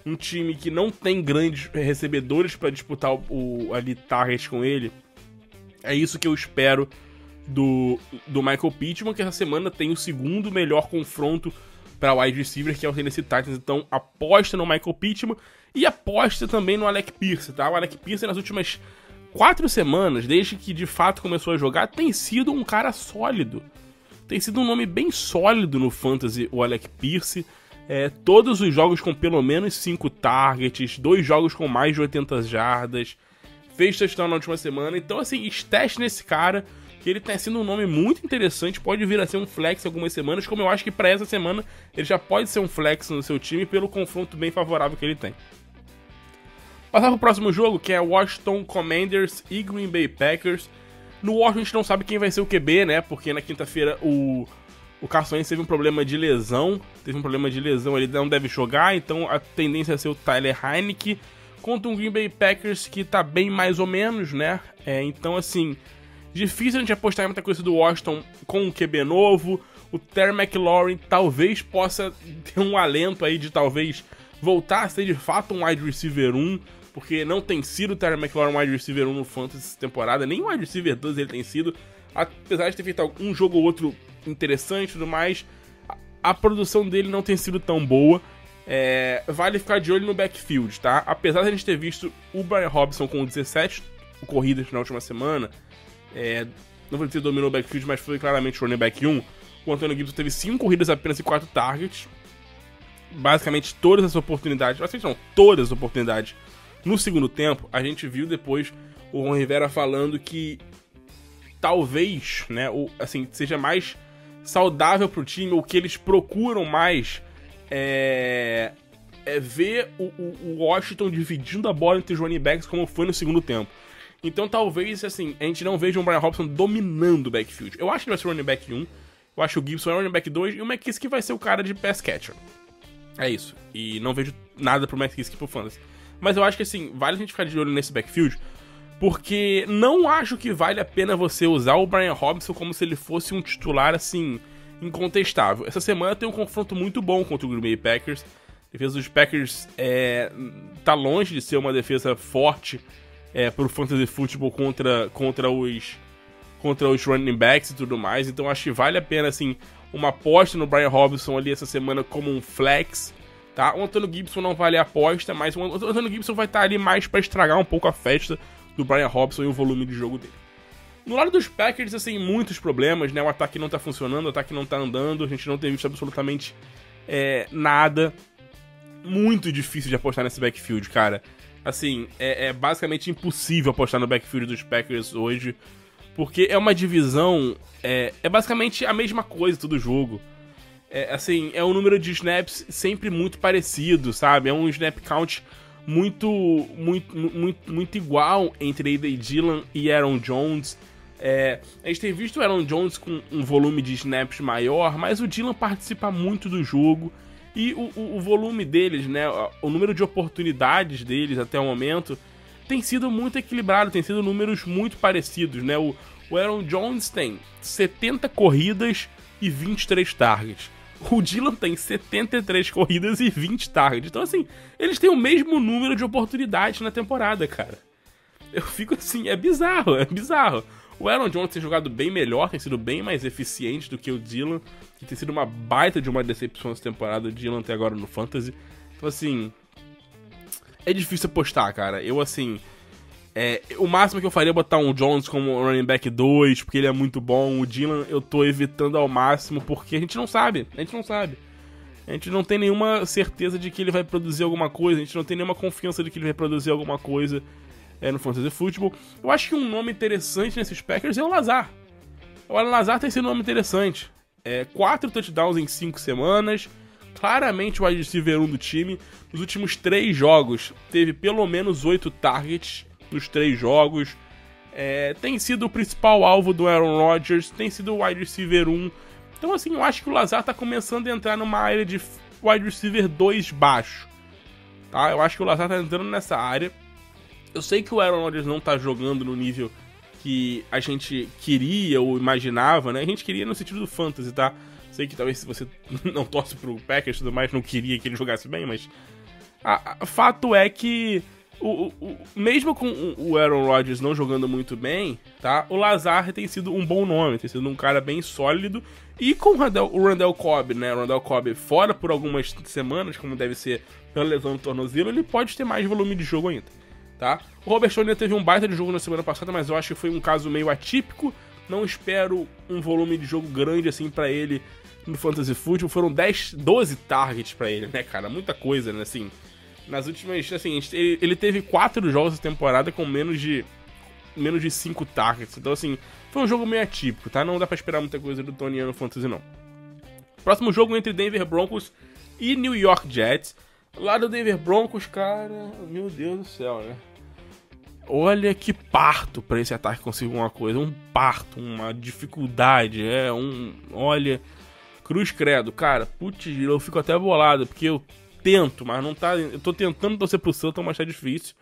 um time que não tem grandes recebedores pra disputar ali targets com ele. É isso que eu espero do Michael Pittman, que essa semana tem o segundo melhor confronto para wide receiver, que é o Tennessee Titans. Então aposta no Michael Pittman e aposta também no Alec Pierce, tá? O Alec Pierce nas últimas 4 semanas, desde que de fato começou a jogar, tem sido um cara sólido. Tem sido um nome bem sólido no fantasy, o Alec Pierce. Todos os jogos com pelo menos 5 targets, 2 jogos com mais de 80 jardas, fez touchdown na última semana. Então assim, teste nesse cara, que ele tá sendo um nome muito interessante, pode vir a ser um flex em algumas semanas, como eu acho que pra essa semana ele já pode ser um flex no seu time pelo confronto bem favorável que ele tem. Passar pro próximo jogo, que é Washington Commanders e Green Bay Packers. No Washington a gente não sabe quem vai ser o QB, né, porque na quinta-feira o Carson Wentz teve um problema de lesão, ele não deve jogar, então a tendência é ser o Tyler Heinicke contra um Green Bay Packers que tá bem mais ou menos, né, então assim, difícil a gente apostar em muita coisa do Washington com um QB novo. O Terry McLaurin talvez possa ter um alento aí de talvez voltar a ser de fato um wide receiver 1, porque não tem sido o Terry McLaurin um wide receiver 1 no Fantasy essa temporada, nem o wide receiver 2 ele tem sido, apesar de ter feito um jogo ou outro interessante e tudo mais, a produção dele não tem sido tão boa. Vale ficar de olho no backfield, tá? Apesar de a gente ter visto o Brian Robinson com 17 corridas na última semana, não vou dizer dominou o backfield, mas foi claramente running back 1. O Antonio Gibson teve 5 corridas apenas e 4 targets. Basicamente todas as oportunidades, todas as oportunidades no segundo tempo. A gente viu depois o Ron Rivera falando que talvez, né, seja mais saudável pro time, o que eles procuram mais é ver o Washington dividindo a bola entre os running backs como foi no segundo tempo. Então talvez, assim, a gente não veja um Brian Robinson dominando o backfield. Eu acho que ele vai ser o running back 1, eu acho que o Gibson é o running back 2 e o McKissick vai ser o cara de pass catcher. É isso. E não vejo nada pro McKissick pro fantasy. Mas eu acho que, assim, vale a gente ficar de olho nesse backfield, porque não acho que vale a pena você usar o Brian Robinson como se ele fosse um titular, assim, incontestável. Essa semana tem um confronto muito bom contra o Green Bay Packers. A defesa dos Packers tá longe de ser uma defesa forte pro fantasy football contra os running backs e tudo mais. Então acho que vale a pena, assim, uma aposta no Brian Robinson ali essa semana como um flex, tá? O Antonio Gibson não vale a aposta, mas o Antonio Gibson vai estar ali mais pra estragar um pouco a festa do Brian Robinson e o volume de jogo dele. No lado dos Packers, assim, muitos problemas, né? O ataque não tá funcionando, o ataque não tá andando, a gente não tem visto absolutamente nada. Muito difícil de apostar nesse backfield, cara. Assim, é basicamente impossível apostar no backfield dos Packers hoje, porque é uma divisão, é basicamente a mesma coisa todo jogo. Assim, é um número de snaps sempre muito parecido, sabe? É um snap count muito igual entre A.J. Dillon e Aaron Jones. A gente tem visto o Aaron Jones com um volume de snaps maior, mas o Dillon participa muito do jogo. E o volume deles, né, o número de oportunidades deles até o momento tem sido muito equilibrado, tem sido números muito parecidos, né? O Aaron Jones tem 70 corridas e 23 targets. O Dillon tem 73 corridas e 20 targets. Então, assim, eles têm o mesmo número de oportunidades na temporada, cara. Eu fico assim, é bizarro. O Aaron Jones tem jogado bem melhor, tem sido bem mais eficiente do que o Dillon, que tem sido uma baita de uma decepção essa temporada, o Dillon até agora no Fantasy. Então, assim, é difícil apostar, cara. Eu, assim, o máximo que eu faria é botar um Jones como running back 2, porque ele é muito bom. O Dillon eu tô evitando ao máximo, porque a gente não sabe. A gente não tem nenhuma certeza de que ele vai produzir alguma coisa, a gente não tem nenhuma confiança de que ele vai produzir alguma coisa no Fantasy Football. Eu acho que um nome interessante nesses Packers é o Lazard. O Lazard tem sido um nome interessante. 4 touchdowns em 5 semanas, claramente o wide receiver 1 do time. Nos últimos 3 jogos, teve pelo menos 8 targets nos 3 jogos. Tem sido o principal alvo do Aaron Rodgers, tem sido o wide receiver 1. Então, assim, eu acho que o Lazard tá começando a entrar numa área de wide receiver 2 baixo. Tá? Eu acho que o Lazard tá entrando nessa área. Eu sei que o Aaron Rodgers não tá jogando no nível que a gente queria ou imaginava, né? A gente queria no sentido do fantasy, tá? Sei que talvez se você não torce pro Packers e tudo mais, não queria que ele jogasse bem, mas fato é que mesmo com o Aaron Rodgers não jogando muito bem, tá? O Lazard tem sido um bom nome, tem sido um cara bem sólido. E com o Randall Cobb, né? O Randall Cobb fora por algumas semanas, como deve ser pela lesão no tornozelo, ele pode ter mais volume de jogo ainda, tá? O Robert Tonyan teve um baita de jogo na semana passada, mas eu acho que foi um caso meio atípico. Não espero um volume de jogo grande assim pra ele no Fantasy Football. Foram 12 targets pra ele, né, cara? Muita coisa, né? Assim, nas últimas... Assim, ele teve 4 jogos essa temporada com menos de 5 targets. Então, assim, foi um jogo meio atípico, tá? Não dá pra esperar muita coisa do Tonyan no Fantasy, não. Próximo jogo entre Denver Broncos e New York Jets. Lá do Denver Broncos, cara... Meu Deus do céu, né? Olha que parto pra esse ataque conseguir alguma coisa. Um parto, uma dificuldade. Olha... Cruz credo, cara. Putz, eu fico até bolado, porque eu tento, mas não tá... Eu tô tentando torcer pro Sutton, mas tá difícil.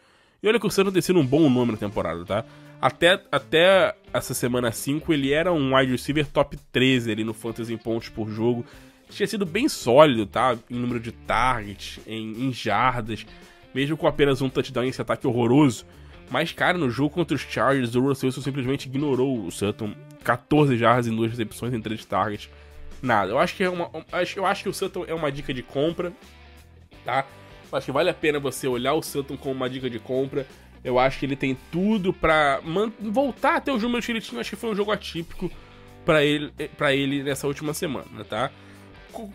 E olha que o Sutton tem sido um bom nome na temporada, tá? Até essa semana 5, ele era um wide receiver top 13 ali no Fantasy em pontos por jogo. Tinha sido bem sólido, tá? Em número de targets, em jardas. Mesmo com apenas um touchdown esse ataque horroroso. Mas, cara, no jogo contra os Chargers, o Russell Wilson simplesmente ignorou o Sutton. 14 jardas em 2 recepções em 3 targets. Nada. Eu acho que o Sutton é uma dica de compra, tá? Eu acho que vale a pena você olhar o Sutton como uma dica de compra. Eu acho que ele tem tudo pra voltar a ter os números que ele tinha. Eu acho que foi um jogo atípico pra ele nessa última semana, tá?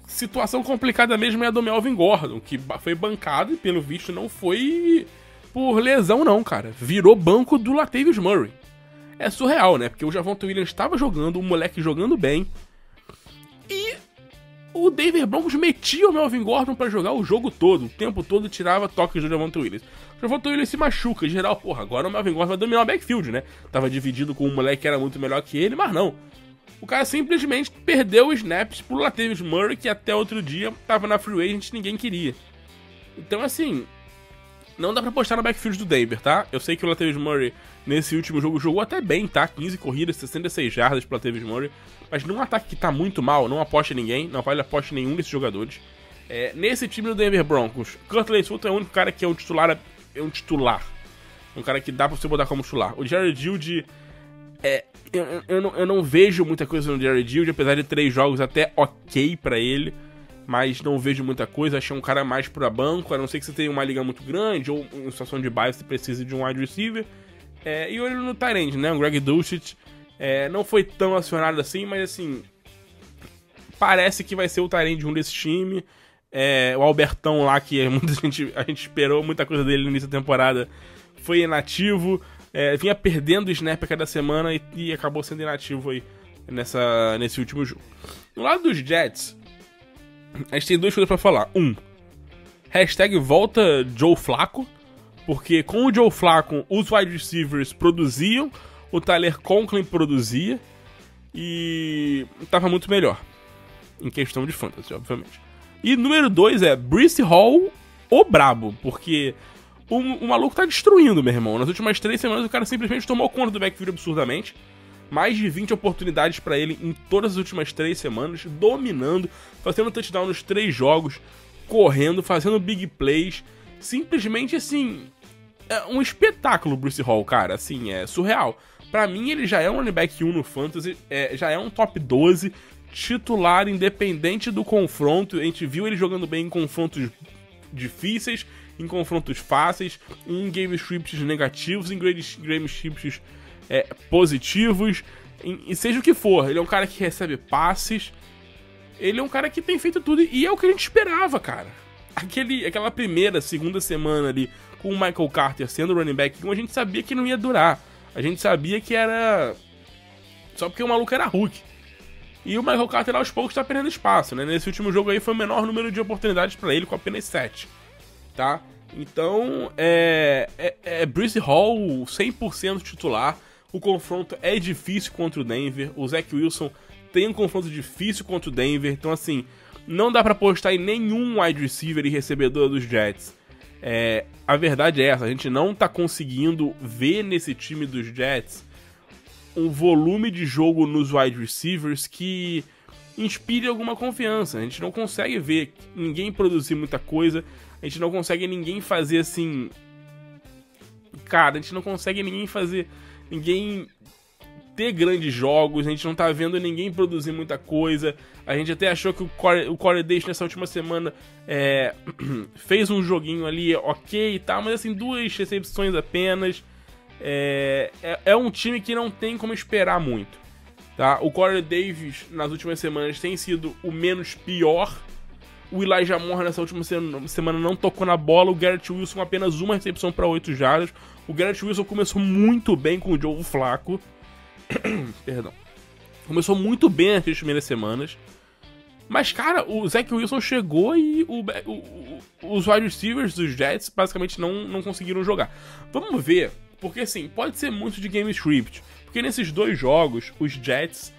Situação complicada mesmo é a do Melvin Gordon, que foi bancado e pelo visto não foi por lesão não, cara. Virou banco do Latavius Murray. É surreal, né? Porque o Javonte Williams estava jogando, o moleque jogando bem. E o Denver Broncos metia o Melvin Gordon pra jogar o jogo todo. O tempo todo tirava toques do Javonte Williams. O Javonte Williams se machuca, em geral, porra, agora o Melvin Gordon vai dominar o backfield, né? Tava dividido com um moleque que era muito melhor que ele, mas não. O cara simplesmente perdeu os snaps pro Latavius Murray, que até outro dia tava na free agent e ninguém queria. Então, assim, não dá pra apostar no backfield do Denver, tá? Eu sei que o Latavius Murray, nesse último jogo, jogou até bem, tá? 15 corridas, 66 jardas pro Latavius Murray. Mas num ataque que tá muito mal, não aposta ninguém, não vale aposta nenhum desses jogadores. Nesse time do Denver Broncos, Courtland Sutton é o único cara que é um titular. Um cara que dá pra você botar como titular. O Jared Goode... Eu não vejo muita coisa no Jared Goode, apesar de 3 jogos até ok pra ele, mas não vejo muita coisa. Achei um cara mais pra banco, a não ser que você tenha uma liga muito grande ou em situação de bye você precise de um wide receiver. E olho no tight end, né? O Greg Dulcich não foi tão acionado assim, mas assim, parece que vai ser o tight end de um desses times. O Albertão lá, que a gente esperou muita coisa dele no início da temporada, foi inativo. Vinha perdendo o snap a cada semana e acabou sendo inativo aí nesse último jogo. No lado dos Jets, a gente tem 2 coisas pra falar. Hashtag volta Joe Flacco, porque com o Joe Flacco os wide receivers produziam, o Tyler Conklin produzia e tava muito melhor em questão de fantasy, obviamente. E número 2 é Breece Hall, o brabo, porque o maluco tá destruindo, meu irmão. Nas últimas 3 semanas o cara simplesmente tomou conta do backfield absurdamente. Mais de 20 oportunidades pra ele em todas as últimas 3 semanas, dominando, fazendo touchdown nos 3 jogos, correndo, fazendo big plays. Simplesmente, assim, é um espetáculo o Breece Hall, cara. Assim, é surreal. Pra mim, ele já é um running back 1 no Fantasy, já é um top 12, titular independente do confronto. A gente viu ele jogando bem em confrontos difíceis, em confrontos fáceis, em game scripts negativos, em game scripts positivos, e seja o que for. Ele é um cara que recebe passes, ele é um cara que tem feito tudo e é o que a gente esperava, cara. Aquela primeira, segunda semana ali com o Michael Carter sendo running back, a gente sabia que não ia durar. A gente sabia que era só porque o maluco era Hulk. E o Michael Carter aos poucos tá perdendo espaço, né? Nesse último jogo aí foi o menor número de oportunidades pra ele, com apenas 7, tá? Então, Breece Hall 100% titular. O confronto é difícil contra o Denver. O Zach Wilson tem um confronto difícil contra o Denver. Então, assim, não dá pra apostar em nenhum wide receiver e recebedor dos Jets. A verdade é essa, a gente não tá conseguindo ver nesse time dos Jets um volume de jogo nos wide receivers que inspire alguma confiança. A gente não consegue ver ninguém produzir muita coisa. A gente não consegue ninguém fazer assim... Cara, a gente não consegue ninguém ter grandes jogos. A gente não tá vendo ninguém produzir muita coisa. A gente até achou que o Corey Davis nessa última semana fez um joguinho ali ok e tal, mas assim, 2 recepções apenas. É um time que não tem como esperar muito, tá? O Corey Davis nas últimas semanas tem sido o menos pior. O Elijah Moore nessa última semana não tocou na bola. O Garrett Wilson apenas uma recepção para 8 jardas. O Garrett Wilson começou muito bem com o Joe Flacco. Perdão. Começou muito bem nas primeiras semanas. Mas, cara, o Zach Wilson chegou e os wide receivers dos Jets basicamente não conseguiram jogar. Vamos ver, porque assim, pode ser muito de game script. Porque nesses 2 jogos, os Jets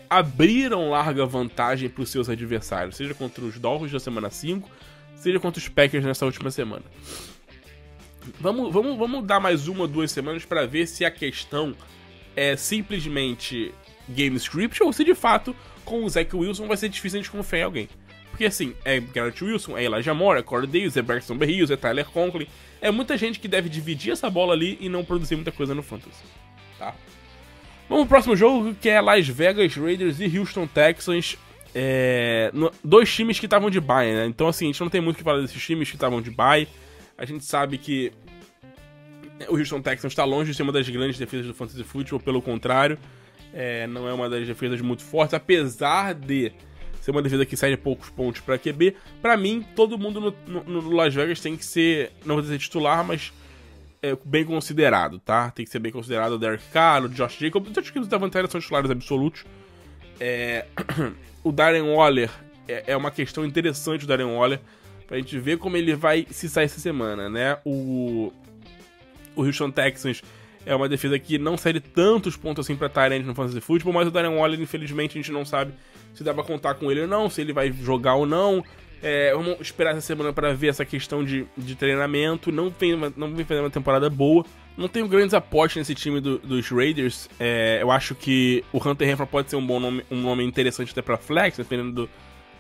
abriram larga vantagem para os seus adversários, seja contra os Dolphins da semana 5, seja contra os Packers nessa última semana. Vamos dar mais 1 ou 2 semanas para ver se a questão é simplesmente game script ou se de fato com o Zach Wilson vai ser difícil a gente confiar em alguém. Porque assim, é Garrett Wilson, é Elijah Moore, é Corey Davis, é Braxton Berrios, é Tyler Conklin. É muita gente que deve dividir essa bola ali e não produzir muita coisa no fantasy, tá? Vamos pro próximo jogo, que é Las Vegas Raiders e Houston Texans. 2 times que estavam de bye, né? Então assim, a gente não tem muito o que falar desses times que estavam de bye. A gente sabe que o Houston Texans está longe de ser uma das grandes defesas do fantasy football, pelo contrário, não é uma das defesas muito fortes, apesar de ser uma defesa que sai de poucos pontos para QB. Para mim, todo mundo no Las Vegas tem que ser, não vou dizer titular, mas bem considerado, tá? Tem que ser bem considerado o Derek Carr, o Josh Jacobs. Os times da vantagem são titulares absolutos. O Darren Waller é uma questão interessante, o Darren Waller, pra gente ver como ele vai se sair essa semana, né? O Houston Texans é uma defesa que não cede tantos pontos assim pra Tyrant no Fantasy Football, mas o Darren Waller, infelizmente, a gente não sabe se dá pra contar com ele ou não, se ele vai jogar ou não. Vamos esperar essa semana para ver essa questão de treinamento. Não vem fazendo uma temporada boa. Não tenho grandes apostas nesse time dos Raiders. Eu acho que o Hunter Renfrow pode ser um nome interessante até pra flex, dependendo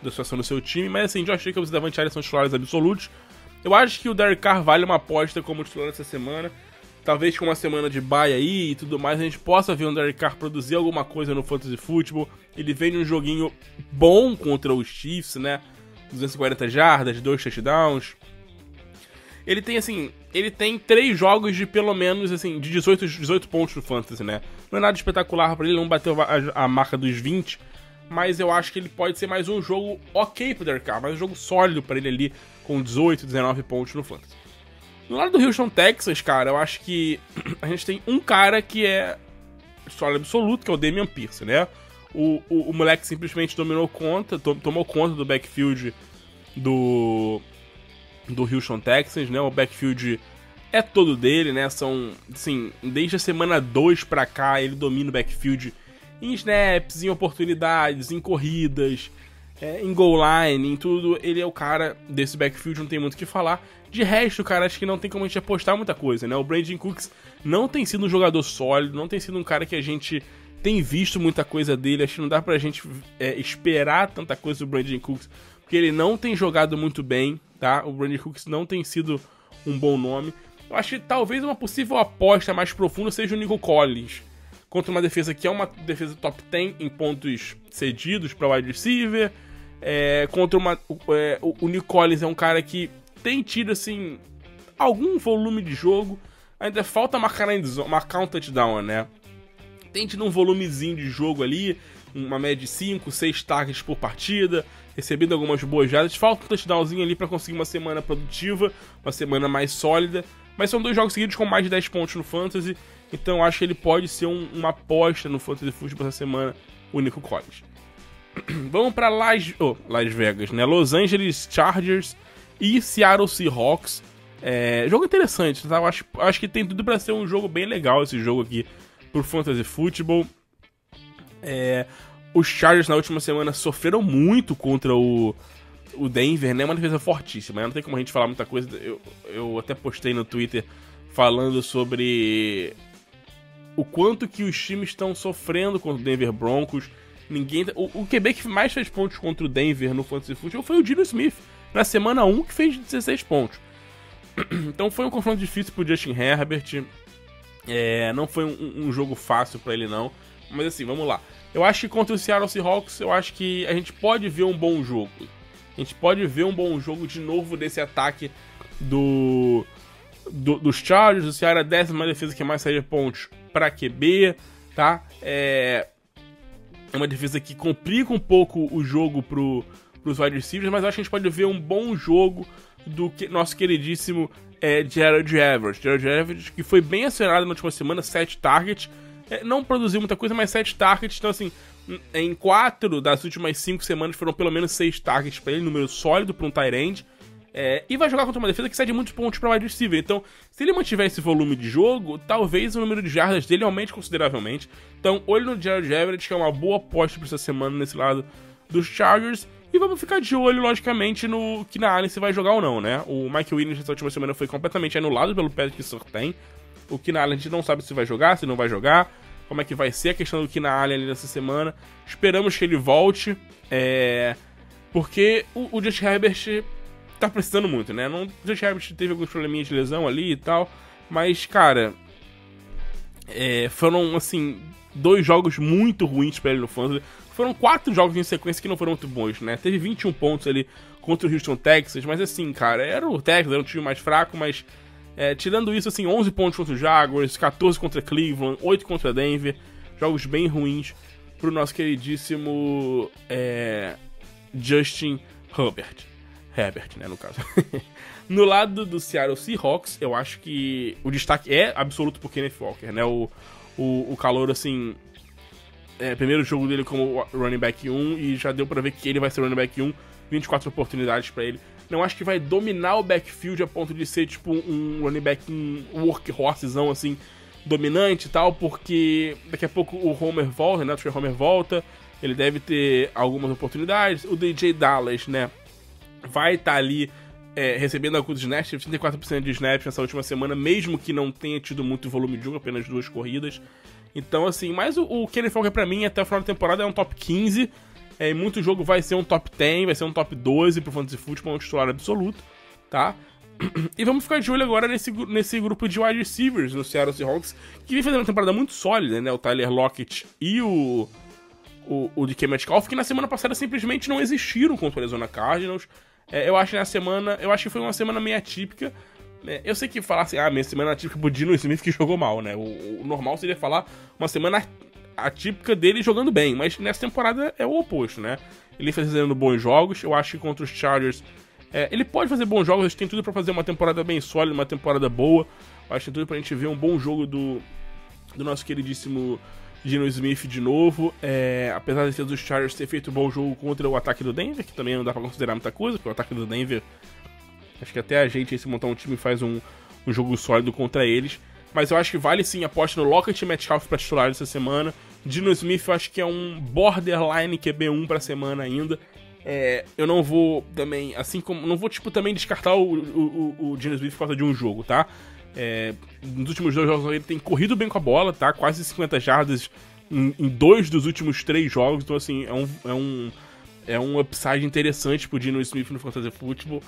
da situação do seu time. Mas assim, Josh Jacobs e Davante Adams são titulares absolutos. Eu acho que o Derek Carr vale uma aposta como titular essa semana. Talvez com uma semana de bye aí e tudo mais, a gente possa ver o Derek Carr produzir alguma coisa no Fantasy Football. Ele vem num joguinho bom contra os Chiefs, né? 240 jardas, 2 touchdowns. Ele tem 3 jogos de pelo menos, assim, de 18 pontos no Fantasy, né? Não é nada espetacular pra ele, não bateu a marca dos 20, mas eu acho que ele pode ser mais um jogo ok pro Derek Carr, mais um jogo sólido pra ele ali, com 18, 19 pontos no Fantasy. No lado do Houston Texans, cara, eu acho que a gente tem um cara que é sólido absoluto, que é o Dameon Pierce, né? O moleque simplesmente tomou conta do backfield do Houston Texans, né? O backfield é todo dele, né? São, assim, desde a semana 2 pra cá, ele domina o backfield em snaps, em oportunidades, em corridas, em goal line, em tudo. Ele é o cara desse backfield, não tem muito o que falar. De resto, cara, acho que não tem como a gente apostar muita coisa, né? O Brandon Cooks não tem sido um jogador sólido, não tem sido um cara que a gente tem visto muita coisa dele. Acho que não dá pra gente esperar tanta coisa do Brandon Cooks, porque ele não tem jogado muito bem, tá? O Brandon Cooks não tem sido um bom nome. Eu acho que talvez uma possível aposta mais profunda seja o Nico Collins, contra uma defesa que é uma defesa top 10 em pontos cedidos para wide receiver. Contra o Nico Collins é um cara que tem tido, assim, algum volume de jogo. Ainda falta marcar um touchdown, né? Tem tido um volumezinho de jogo ali, uma média de 5, 6 targets por partida, recebendo algumas boas jardas. Falta um touchdownzinho ali para conseguir uma semana produtiva, uma semana mais sólida. Mas são 2 jogos seguidos com mais de 10 pontos no Fantasy, então acho que ele pode ser uma aposta no Fantasy Football essa semana, o Nico Collins. Vamos para Las Vegas, né? Los Angeles Chargers e Seattle Seahawks. Jogo interessante, tá? Eu acho que tem tudo para ser um jogo bem legal esse jogo aqui pro Fantasy Football. Os Chargers na última semana sofreram muito contra o Denver, né? Uma defesa fortíssima, não tem como a gente falar muita coisa. Eu até postei no Twitter falando sobre o quanto que os times estão sofrendo contra o Denver Broncos. O QB que mais fez pontos contra o Denver no Fantasy Football foi o Geno Smith, na semana 1, que fez 16 pontos. Então foi um confronto difícil pro Justin Herbert. Não foi um jogo fácil pra ele, não. Mas assim, vamos lá. Eu acho que contra o Seattle Seahawks, eu acho que a gente pode ver um bom jogo. A gente pode ver um bom jogo de novo desse ataque dos Chargers. O Seattle é a 10ª defesa que mais sai de pontos pra QB, tá? É uma defesa que complica um pouco o jogo pros wide receivers, mas eu acho que a gente pode ver um bom jogo do nosso queridíssimo Gerald Everett. Gerald Everett, que foi bem acionado na última semana, 7 targets. Não produziu muita coisa, mas 7 targets. Então, assim, em 4 das últimas 5 semanas foram pelo menos 6 targets pra ele, número sólido pra um tight end. E vai jogar contra uma defesa que cede muitos pontos pra wide receiver. Então, se ele mantiver esse volume de jogo, talvez o número de jardas dele aumente consideravelmente. Então, olho no Gerald Everett, que é uma boa aposta pra essa semana nesse lado dos Chargers. E vamos ficar de olho, logicamente, no Keenan Allen se vai jogar ou não, né? O Mike Williams nessa última semana foi completamente anulado pelo Patrick Surtain. O Keenan Allen a gente não sabe se vai jogar, se não vai jogar. Como é que vai ser a questão do Keenan Allen ali nessa semana. Esperamos que ele volte. Porque o Justin Herbert tá precisando muito, né? O Justin Herbert teve alguns probleminhas de lesão ali e tal. Mas, cara, foram, assim, 2 jogos muito ruins pra ele no Fantasy. Foram 4 jogos em sequência que não foram muito bons, né? Teve 21 pontos ali contra o Houston Texans, mas assim, cara, era o Texans, era um time mais fraco, mas tirando isso, assim, 11 pontos contra o Jaguars, 14 contra Cleveland, 8 contra Denver, jogos bem ruins pro nosso queridíssimo Justin Herbert, né, no caso. No lado do Seattle Seahawks, eu acho que o destaque é absoluto pro Kenneth Walker, né? O calor, assim, primeiro jogo dele como running back 1 e já deu pra ver que ele vai ser running back 1, 24 oportunidades pra ele. Não acho que vai dominar o backfield a ponto de ser tipo um running back, um workhorsezão assim, dominante e tal, porque daqui a pouco o Homer volta, né? O Trey Homer volta, ele deve ter algumas oportunidades. O DJ Dallas, né, vai estar ali recebendo alguns snaps, teve 34% de snaps nessa última semana, mesmo que não tenha tido muito volume de jogo, apenas 2 corridas. Então, assim, mas o Kenneth Walker pra mim, até o final da temporada, é um top 15. Em muito jogo vai ser um top 10, vai ser um top 12 pro Fantasy Football, um titular absoluto, tá? E vamos ficar de olho agora nesse grupo de wide receivers no Seattle Seahawks, que vem fazendo uma temporada muito sólida, né? O Tyler Lockett e o DK Metcalf, que na semana passada simplesmente não existiram contra o Arizona Cardinals. Eu acho que foi uma semana meio atípica. Eu sei que falar assim, minha semana atípica pro Geno Smith que jogou mal, né? O normal seria falar uma semana atípica dele jogando bem, mas nessa temporada é o oposto, né? Ele fazendo bons jogos, eu acho que contra os Chargers ele pode fazer bons jogos, a gente tem tudo pra fazer uma temporada bem sólida, uma temporada boa. Eu acho que tem tudo pra gente ver um bom jogo do nosso queridíssimo Geno Smith de novo. Apesar de ser dos Chargers ter feito um bom jogo contra o ataque do Denver, que também não dá pra considerar muita coisa, porque o ataque do Denver, acho que até a gente aí, se montar um time, faz um jogo sólido contra eles. Mas eu acho que vale sim a aposta no Lockett e Metcalf pra titular essa semana. Geno Smith eu acho que é um borderline QB1 pra semana ainda. Eu não vou também, assim como, não vou tipo também descartar o Geno Smith por causa de um jogo, tá? Nos últimos 2 jogos ele tem corrido bem com a bola, tá? Quase 50 jardas em 2 dos últimos 3 jogos. Então assim, é um upside interessante pro Geno Smith no Fantasy Football.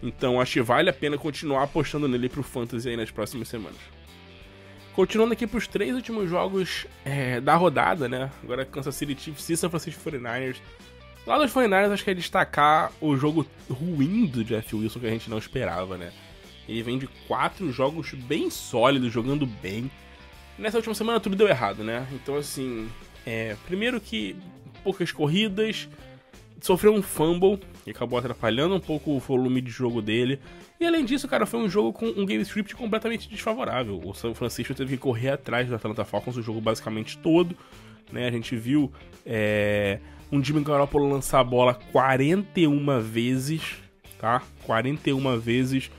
Então acho que vale a pena continuar apostando nele pro Fantasy aí nas próximas semanas. Continuando aqui pros 3 últimos jogos da rodada, né? Agora Kansas City Chiefs e San Francisco 49ers. Lá dos 49ers, acho que é destacar o jogo ruim do Jeff Wilson, que a gente não esperava, né? Ele vem de 4 jogos bem sólidos, jogando bem. Nessa última semana tudo deu errado, né? Então, assim, primeiro que poucas corridas, sofreu um fumble, que acabou atrapalhando um pouco o volume de jogo dele. E além disso, cara, foi um jogo com um game script completamente desfavorável. O São Francisco teve que correr atrás do Atlanta Falcons o jogo basicamente todo, né? A gente viu um Jimmy Garoppolo lançar a bola 41 vezes, tá? 41 vezes.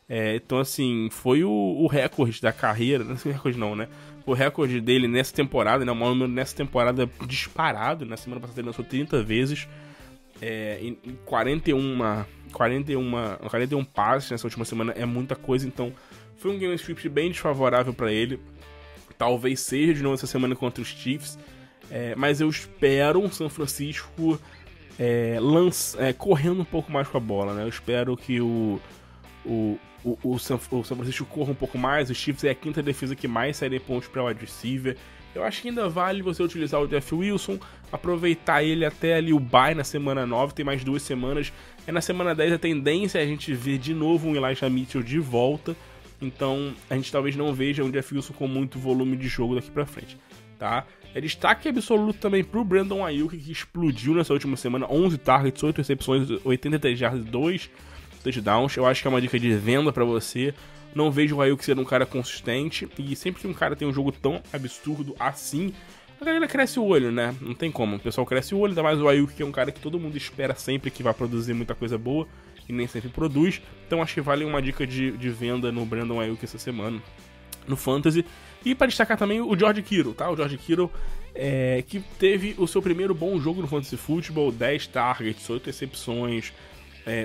Então, assim, foi o recorde da carreira. Não sei o recorde não, né? O recorde dele nessa temporada, né? O maior número nessa temporada disparado. Na semana passada ele lançou 30 vezes. Em 41 passes nessa última semana é muita coisa. Então, foi um game script bem desfavorável pra ele. Talvez seja de novo essa semana contra os Chiefs. Mas eu espero um São Francisco correndo um pouco mais com a bola, né? Eu espero que o São Francisco corra um pouco mais. Os Chiefs é a quinta defesa que mais sai de pontos para o wide receiver. Eu acho que ainda vale você utilizar o Jeff Wilson, aproveitar ele até ali o bye na semana 9, tem mais 2 semanas. Na semana 10 a tendência é a gente ver de novo um Elijah Mitchell de volta. Então a gente talvez não veja um Jeff Wilson com muito volume de jogo daqui pra frente, tá? Destaque absoluto também pro Brandon Aiyuk, que explodiu nessa última semana, 11 targets, 8 recepções, 83 yards, 2 touchdowns. Eu acho que é uma dica de venda pra você. Não vejo o Aiyuk ser um cara consistente, e sempre que um cara tem um jogo tão absurdo assim, a galera cresce o olho, né? Não tem como, o pessoal cresce o olho, ainda mais o Aiyuk, que é um cara que todo mundo espera sempre que vai produzir muita coisa boa, e nem sempre produz. Então acho que vale uma dica de venda no Brandon Aiyuk essa semana, no Fantasy. E para destacar também o George Kittle, tá? O George Kittle, que teve o seu primeiro bom jogo no Fantasy Football, 10 targets, 8 recepções,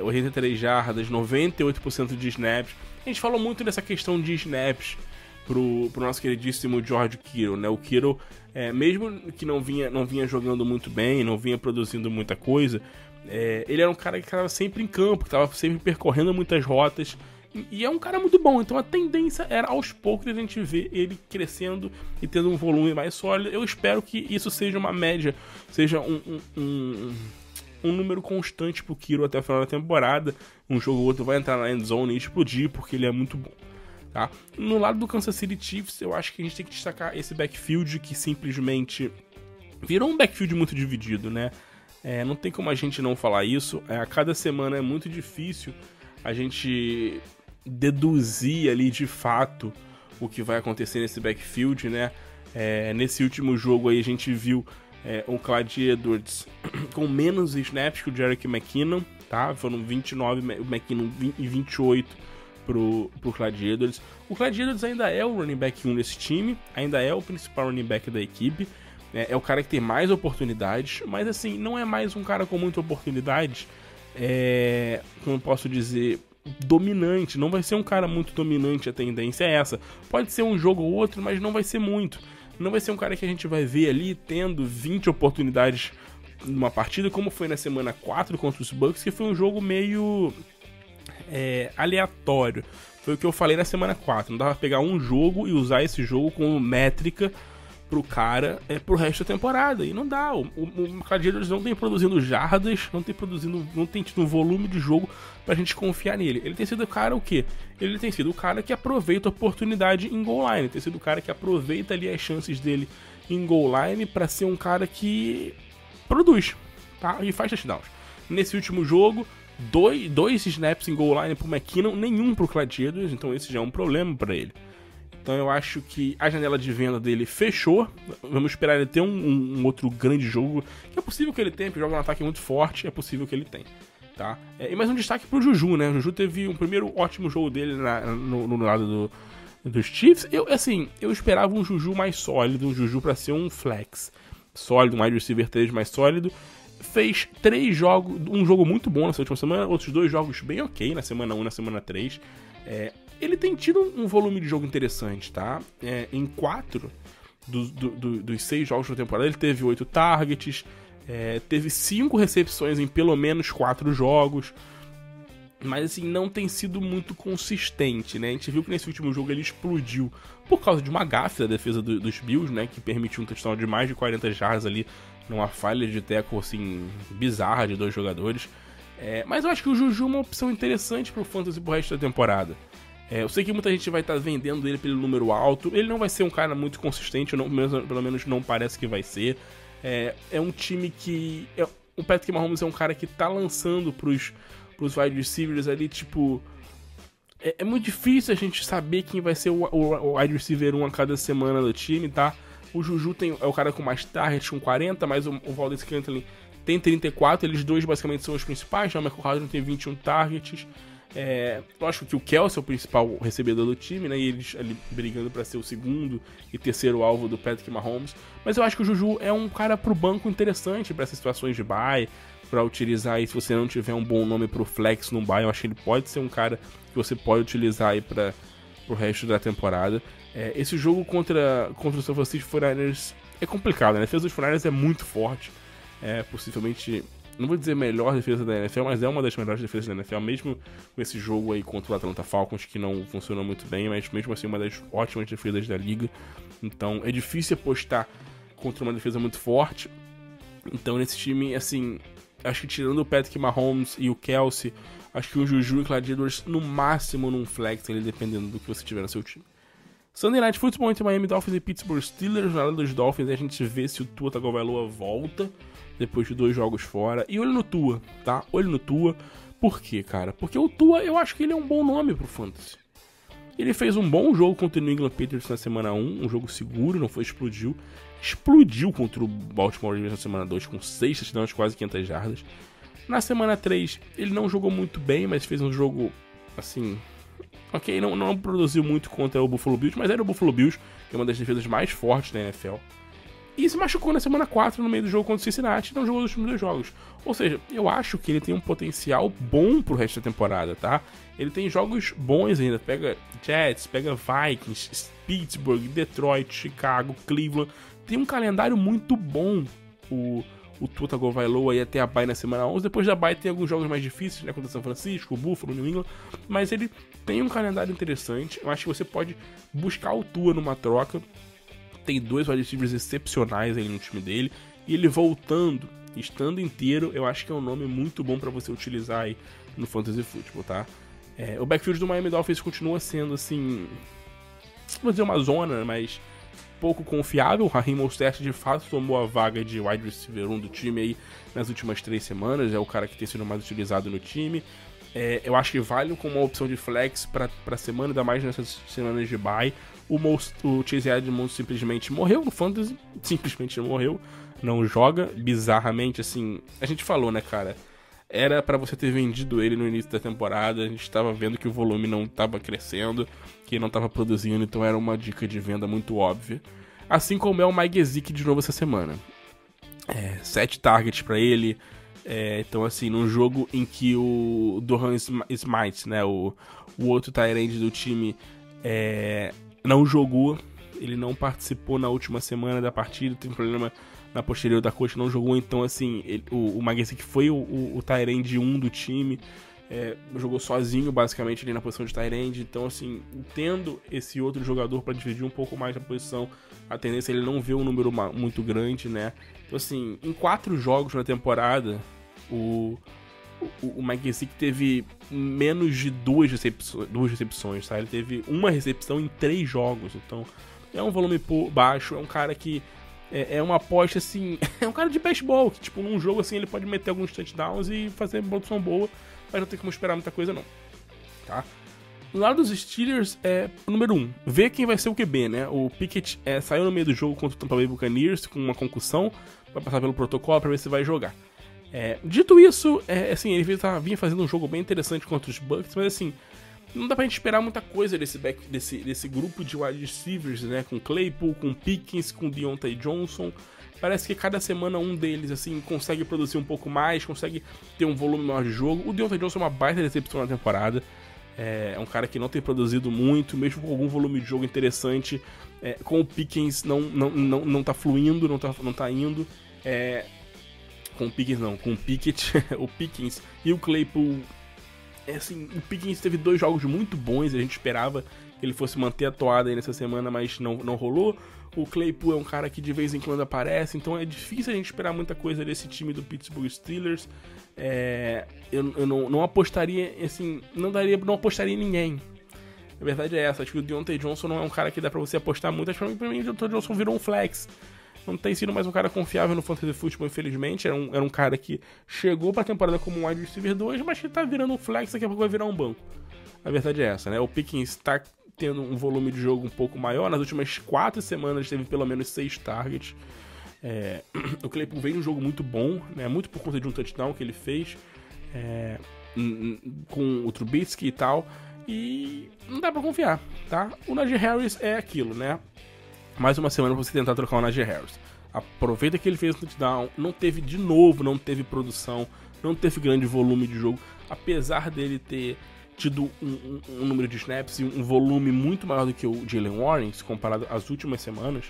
83 jardas, 98% de snaps. A gente falou muito dessa questão de snaps pro nosso queridíssimo George Kittle, né? O Kittle, mesmo que não vinha jogando muito bem, não vinha produzindo muita coisa, ele era um cara que estava sempre em campo, que estava sempre percorrendo muitas rotas, e é um cara muito bom. Então a tendência era aos poucos a gente ver ele crescendo e tendo um volume mais sólido. Eu espero que isso seja uma média, seja um número constante pro Kittle até o final da temporada. Um jogo ou outro vai entrar na endzone e explodir, porque ele é muito bom, tá? No lado do Kansas City Chiefs, eu acho que a gente tem que destacar esse backfield, que simplesmente virou um backfield muito dividido, né? Não tem como a gente não falar isso. A cada semana é muito difícil a gente deduzir ali de fato o que vai acontecer nesse backfield, né? Nesse último jogo aí a gente viu o Clyde Edwards com menos snaps que o Jerick McKinnon, tá? Foram 29 o McKinnon e 28 pro Clyde Edwards. O Clyde Edwards ainda é o running back 1 desse time, ainda é o principal running back da equipe, é o cara que tem mais oportunidades, mas assim, não é mais um cara com muitas oportunidades, como eu posso dizer, dominante. Não vai ser um cara muito dominante, a tendência é essa. Pode ser um jogo ou outro, mas não vai ser muito. Não vai ser um cara que a gente vai ver ali tendo 20 oportunidades numa partida, como foi na semana 4 contra os Bucks, que foi um jogo meio aleatório. Foi o que eu falei na semana 4. Não dava pra pegar um jogo e usar esse jogo como métrica pro cara pro resto da temporada. E não dá. O Clyde Edwards não tem produzindo jardas, não tem tido um volume de jogo pra gente confiar nele. Ele tem sido o cara o quê? Ele tem sido o cara que aproveita a oportunidade em goal line. Tem sido o cara que aproveita ali as chances dele em goal line pra ser um cara que produz, tá? E faz touchdowns. Nesse último jogo, dois snaps em goal line pro McKinnon, nenhum pro Clyde Edwards, então esse já é um problema pra ele. Então eu acho que a janela de venda dele fechou. Vamos esperar ele ter um outro grande jogo, que é possível que ele tenha, porque joga um ataque muito forte, é possível que ele tenha, tá? E mais um destaque pro Juju, né? O Juju teve um primeiro ótimo jogo dele no lado dos Chiefs. Eu esperava um Juju mais sólido, um Juju pra ser um flex sólido, um wide receiver 3 mais sólido. Fez 3 jogos, um jogo muito bom nessa última semana, outros 2 jogos bem ok, na semana 1 e na semana 3. Ele tem tido um volume de jogo interessante, tá? Em 4 dos 6 jogos da temporada, ele teve 8 targets, teve 5 recepções em pelo menos 4 jogos, mas assim, não tem sido muito consistente, né? A gente viu que nesse último jogo ele explodiu por causa de uma gafe da defesa dos Bills, né? Que permitiu um touchdown de mais de 40 jardas ali, numa falha de tackle, assim, bizarra de 2 jogadores. Mas eu acho que o Juju é uma opção interessante pro Fantasy pro resto da temporada. Eu sei que muita gente vai estar vendendo ele pelo número alto. Ele não vai ser um cara muito consistente, pelo menos não parece que vai ser. É um time que... o Patrick Mahomes é um cara que tá lançando pros wide receivers ali, tipo... É muito difícil a gente saber quem vai ser o wide receiver 1 a cada semana do time, tá? O Juju é o cara com mais targets, com 40, mas o Valdez Scantling tem 34, eles dois basicamente são os principais, o Michael Hardman tem 21 targets. Lógico que o Kelce é o principal recebedor do time, né? E eles ali brigando pra ser o segundo e terceiro alvo do Patrick Mahomes. Mas eu acho que o Juju é um cara pro banco interessante pra essas situações de bye, pra utilizar aí se você não tiver um bom nome pro flex no bye. Eu acho que ele pode ser um cara que você pode utilizar aí pro resto da temporada. Esse jogo contra o San Francisco 49ers é complicado, né? A defesa dos 49ers é muito forte. Possivelmente, não vou dizer melhor defesa da NFL, mas é uma das melhores defesas da NFL, mesmo com esse jogo aí contra o Atlanta Falcons, que não funcionou muito bem, mas mesmo assim uma das ótimas defesas da liga. Então é difícil apostar contra uma defesa muito forte. Então nesse time, assim, acho que tirando o Patrick Mahomes e o Kelce, acho que o Juju e o Clyde Edwards no máximo num flex, ele dependendo do que você tiver no seu time. Sunday Night Football entre Miami Dolphins e Pittsburgh Steelers. Na hora dos Dolphins a gente vê se o Tua Tagovailoa volta depois de 2 jogos fora. E olho no Tua, tá? Olho no Tua. Por quê, cara? Porque o Tua, eu acho que ele é um bom nome pro Fantasy. Ele fez um bom jogo contra o New England Patriots na semana 1, um jogo seguro, não foi explodiu. Explodiu contra o Baltimore Ravens na semana 2 com 6 touchdowns, quase 500 jardas. Na semana 3, ele não jogou muito bem, mas fez um jogo, assim... Ok, não produziu muito contra o Buffalo Bills, mas era o Buffalo Bills, que é uma das defesas mais fortes da NFL. E se machucou na semana 4 no meio do jogo contra o Cincinnati e não jogou nos últimos 2 jogos. Ou seja, eu acho que ele tem um potencial bom pro resto da temporada, tá? Ele tem jogos bons ainda. Pega Jets, pega Vikings, Pittsburgh, Detroit, Chicago, Cleveland. Tem um calendário muito bom o Tua Tagovailoa aí até a bye na semana 11. Depois da bye tem alguns jogos mais difíceis, né? Contra São Francisco, Buffalo, New England. Mas ele tem um calendário interessante. Eu acho que você pode buscar o Tua numa troca. Tem 2 wide receivers excepcionais aí no time dele. E ele voltando, estando inteiro, eu acho que é um nome muito bom pra você utilizar aí no Fantasy Football, tá? O backfield do Miami Dolphins continua sendo, assim... vou dizer uma zona, mas... pouco confiável. O Raheem Mostert de fato tomou a vaga de wide receiver 1 do time aí nas últimas 3 semamas, é o cara que tem sido mais utilizado no time. Eu acho que vale como uma opção de flex pra semana, ainda mais nessas semanas de bye. O Chase Edmonds simplesmente morreu no Fantasy, simplesmente morreu, não joga, bizarramente, assim, a gente falou, né, cara, era pra você ter vendido ele no início da temporada, a gente tava vendo que o volume não tava crescendo, que não tava produzindo, então era uma dica de venda muito óbvia. Assim como é o Mike Gesicki de novo essa semana. 7 targets pra ele, então assim, num jogo em que o Dohan Smythe, né, o outro tight end do time, não jogou, ele não participou na última semana da partida, tem um problema na posterior da coxa, não jogou, então assim, o Mike Gesicki foi o tight end 1 do time, jogou sozinho basicamente ali na posição de tight end, então assim, tendo esse outro jogador para dividir um pouco mais a posição, a tendência é ele não ver um número muito grande, né, então assim, em 4 jogos na temporada, o Mike Gesicki teve menos de 2 recepções, tá? Ele teve 1 recepção em 3 jogos, então é um volume baixo, é um cara que é uma aposta assim, é um cara de baseball, que tipo, num jogo assim ele pode meter alguns touchdowns e fazer uma produção boa, mas não tem como esperar muita coisa não, tá? No lado dos Steelers, número 1, ver quem vai ser o QB, né? O Pickett saiu no meio do jogo contra o Tampa Bay Buccaneers com uma concussão, vai passar pelo protocolo pra ver se vai jogar. Dito isso, assim, ele vinha fazendo um jogo bem interessante contra os Bucks, mas assim, não dá pra gente esperar muita coisa desse grupo de wide receivers, né? Com Claypool, com Pickens, com Deontay Johnson. Parece que cada semana um deles, assim, consegue produzir um pouco mais, consegue ter um volume maior de jogo. O Deontay Johnson é uma baita decepção na temporada. É um cara que não tem produzido muito, mesmo com algum volume de jogo interessante. Com o Pickens não tá fluindo, não tá indo. Com o Pickens não, com o Pickett, o Pickens e o Claypool. Assim, o Pickens teve 2 jogos muito bons, a gente esperava que ele fosse manter a toada aí nessa semana, mas não rolou. O Claypool é um cara que de vez em quando aparece, então é difícil a gente esperar muita coisa desse time do Pittsburgh Steelers. Eu não apostaria, assim, não apostaria em ninguém. A verdade é essa, acho que o Deontay Johnson não é um cara que dá pra você apostar muito, acho que pra mim o Deontay Johnson virou um flex. não tem sido mais um cara confiável no fantasy football, infelizmente. Era um cara que chegou pra temporada como um wide receiver 2, mas que tá virando um flex, daqui a pouco vai virar um banco. A verdade é essa, né? O Pickens tá tendo um volume de jogo um pouco maior. Nas últimas 4 semanas teve pelo menos 6 targets. O Claypool veio num jogo muito bom, né? Muito por conta de um touchdown que ele fez com o Trubisky e tal. E não dá pra confiar, tá? O Najee Harris é aquilo, né? Mais uma semana pra você tentar trocar o Najee Harris. Aproveita que ele fez um touchdown, não teve produção, não teve grande volume de jogo, apesar dele ter tido um número de snaps e um volume muito maior do que o Jalen Warren, se comparado às últimas semanas.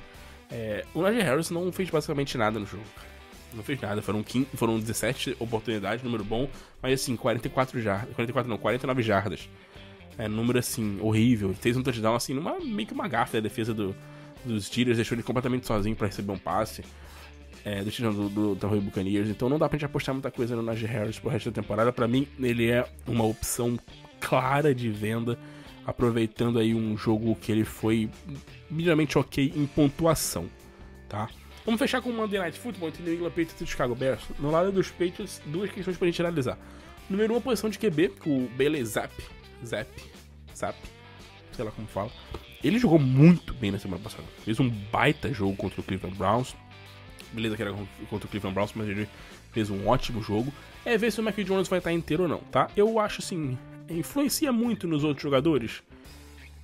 O Najee Harris não fez basicamente nada no jogo, cara. Não fez nada, foram 17 oportunidades, número bom, mas assim, 49 jardas. Número assim, horrível. Fez um touchdown assim, meio que uma gafe da defesa dos Steelers, deixou ele completamente sozinho pra receber um passe. Do Tampa Bay Buccaneers. Então não dá pra gente apostar muita coisa no Najee Harris pro resto da temporada. Pra mim, ele é uma opção clara de venda, aproveitando aí um jogo que ele foi minimamente ok em pontuação, tá? Vamos fechar com o Monday Night Football entre New England Patriots e Chicago Bears. No lado dos Patriots, 2 questões pra gente analisar. Número 1, posição de QB, com o Bailey Zappe, sei lá como fala. Ele jogou muito bem na semana passada. Fez um baita jogo contra o Cleveland Browns. Beleza que era contra o Cleveland Browns, mas ele fez um ótimo jogo. Ver se o Mac Jones vai estar inteiro ou não, tá? Eu acho assim, influencia muito nos outros jogadores?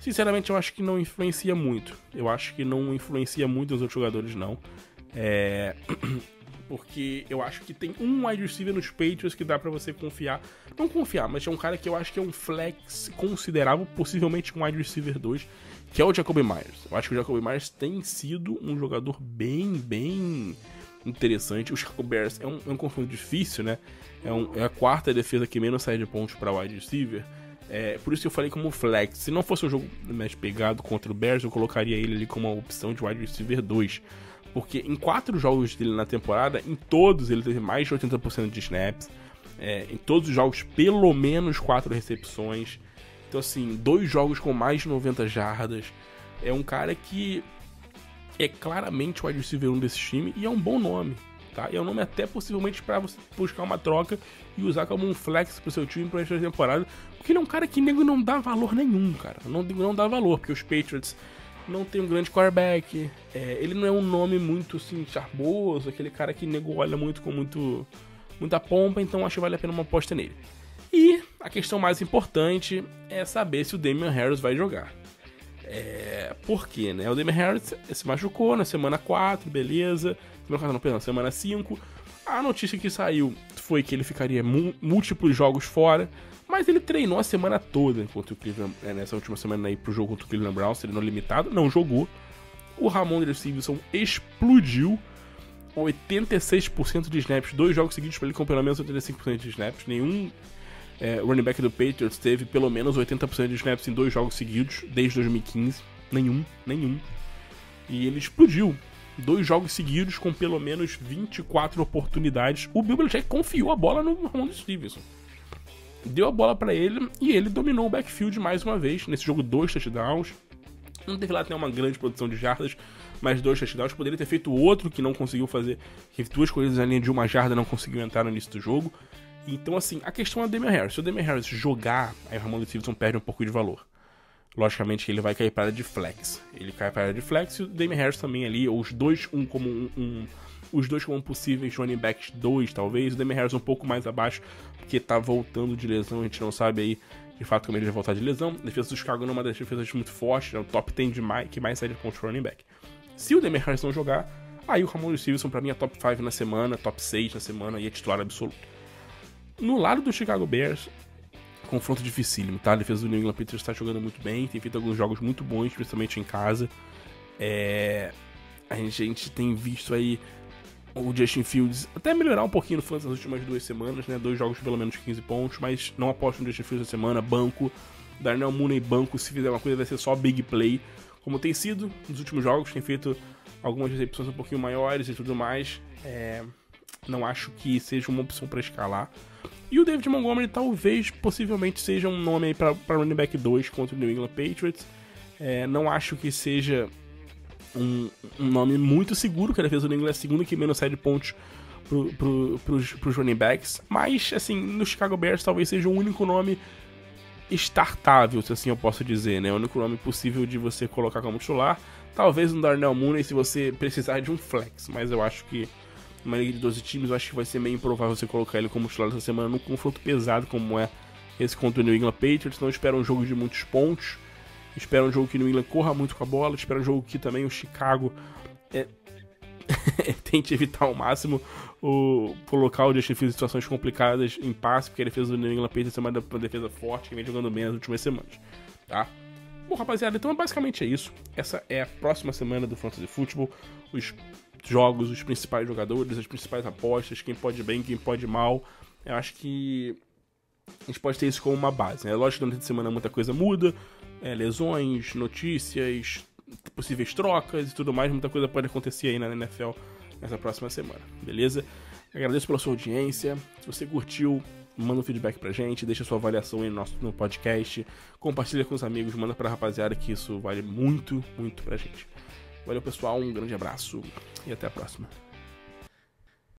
Sinceramente, eu acho que não influencia muito. Eu acho que não influencia muito nos outros jogadores, não. Porque eu acho que tem um wide receiver nos Patriots que dá pra você confiar. Não confiar, mas é um cara que eu acho que é um flex considerável, possivelmente um wide receiver 2, que é o Jacoby Myers. Eu acho que o Jacoby Myers tem sido um jogador bem interessante. O Chicago Bears é um confronto difícil, né? É a 4ª defesa que menos sai de pontos para wide receiver. Por isso que eu falei como flex. Se não fosse um jogo mais pegado contra o Bears, eu colocaria ele ali como uma opção de wide receiver 2. Porque em 4 jogos dele na temporada, em todos ele teve mais de 80% de snaps. Em todos os jogos, pelo menos 4 recepções. Então, assim, 2 jogos com mais de 90 jardas. É um cara que é claramente o wide receiver 1 desse time e é um bom nome, tá? E é um nome até possivelmente para você buscar uma troca e usar como um flex pro seu time pra esta temporada. Porque ele é um cara que nego não dá valor nenhum, cara. Não dá valor, porque os Patriots não tem um grande quarterback. Ele não é um nome muito, assim, charmoso, aquele cara que nego olha muito com muita pompa, então acho que vale a pena uma aposta nele. E a questão mais importante é saber se o Damien Harris vai jogar. Por quê, né? O Damien Harris se machucou na semana 4, beleza. Semana 5. A notícia que saiu foi que ele ficaria múltiplos jogos fora, mas ele treinou a semana toda contra o Cleveland, nessa última semana aí pro jogo contra o Cleveland Browns, treinou limitado, não jogou. O Ramondre Stevenson explodiu, 86% de snaps, 2 jogos seguidos para ele com pelo menos 85% de snaps. Nenhum running back do Patriots teve pelo menos 80% de snaps em 2 jogos seguidos desde 2015. Nenhum. E ele explodiu. 2 jogos seguidos com pelo menos 24 oportunidades. O Bill Belichick confiou a bola no Ramondre Stevenson. Deu a bola pra ele e ele dominou o backfield mais uma vez. Nesse jogo, 2 touchdowns. Não teve lá até uma grande produção de jardas, mas 2 touchdowns. Poderia ter feito outro que não conseguiu fazer. Que 2 corridas na linha de 1 jarda não conseguiu entrar no início do jogo. Então, assim, a questão é o Damien Harris. Se o Damien Harris jogar, aí o Ramondre Stevenson perde um pouco de valor. Logicamente que ele vai cair para a área de flex. Ele cai para a área de flex e o Damien Harris também ali, ou os dois os dois como possíveis running backs 2, talvez. O Damien Harris um pouco mais abaixo, porque tá voltando de lesão. A gente não sabe aí, de fato, como ele vai voltar de lesão. A defesa do Chicago não é uma das defesas muito fortes, é o top 10 que mais sai de pontos running back. Se o Damien Harris não jogar, aí o Ramondre Stevenson pra mim é top 5 na semana, top 6 na semana e é titular absoluto. No lado do Chicago Bears, confronto dificílimo, tá? A defesa do New England Patriots está jogando muito bem, tem feito alguns jogos muito bons, principalmente em casa. A gente tem visto aí o Justin Fields até melhorar um pouquinho no fantasy nas últimas 2 semanas, né? 2 jogos de pelo menos 15 pontos, mas não aposto no Justin Fields essa semana. Banco, Darnell Mooney banco, se fizer uma coisa vai ser só big play, como tem sido nos últimos jogos, tem feito algumas recepções um pouquinho maiores e tudo mais. Não acho que seja uma opção para escalar. E o David Montgomery talvez, possivelmente, seja um nome aí para running back 2 contra o New England Patriots. Não acho que seja um nome muito seguro, que a defesa do New England é a segunda que menos cede pontos pros running backs, mas, assim, no Chicago Bears talvez seja o único nome startável, se assim eu posso dizer, né? O único nome possível de você colocar como titular. Talvez um Darnell Mooney se você precisar de um flex, mas eu acho que numa liga de 12 times, eu acho que vai ser meio improvável você colocar ele como titular essa semana num confronto pesado como é esse contra o New England Patriots. Então espero um jogo de muitos pontos, espero um jogo que o New England corra muito com a bola, espero um jogo que também o Chicago tente evitar ao máximo colocar o Justin Fields em situações complicadas em passe, porque a defesa do New England Patriots é uma defesa forte que vem jogando bem nas últimas semanas, tá? Bom, rapaziada, então basicamente é isso. Essa é a próxima semana do Fantasy Football. Os jogos, os principais jogadores, as principais apostas, quem pode bem, quem pode mal. Eu acho que a gente pode ter isso como uma base, né? Lógico que durante a semana muita coisa muda, lesões, notícias, possíveis trocas e tudo mais, muita coisa pode acontecer aí na NFL nessa próxima semana, beleza? Agradeço pela sua audiência. Se você curtiu, manda um feedback pra gente, deixa sua avaliação aí no podcast, compartilha com os amigos, manda pra rapaziada, que isso vale muito, muito pra gente. Valeu, pessoal, um grande abraço e até a próxima.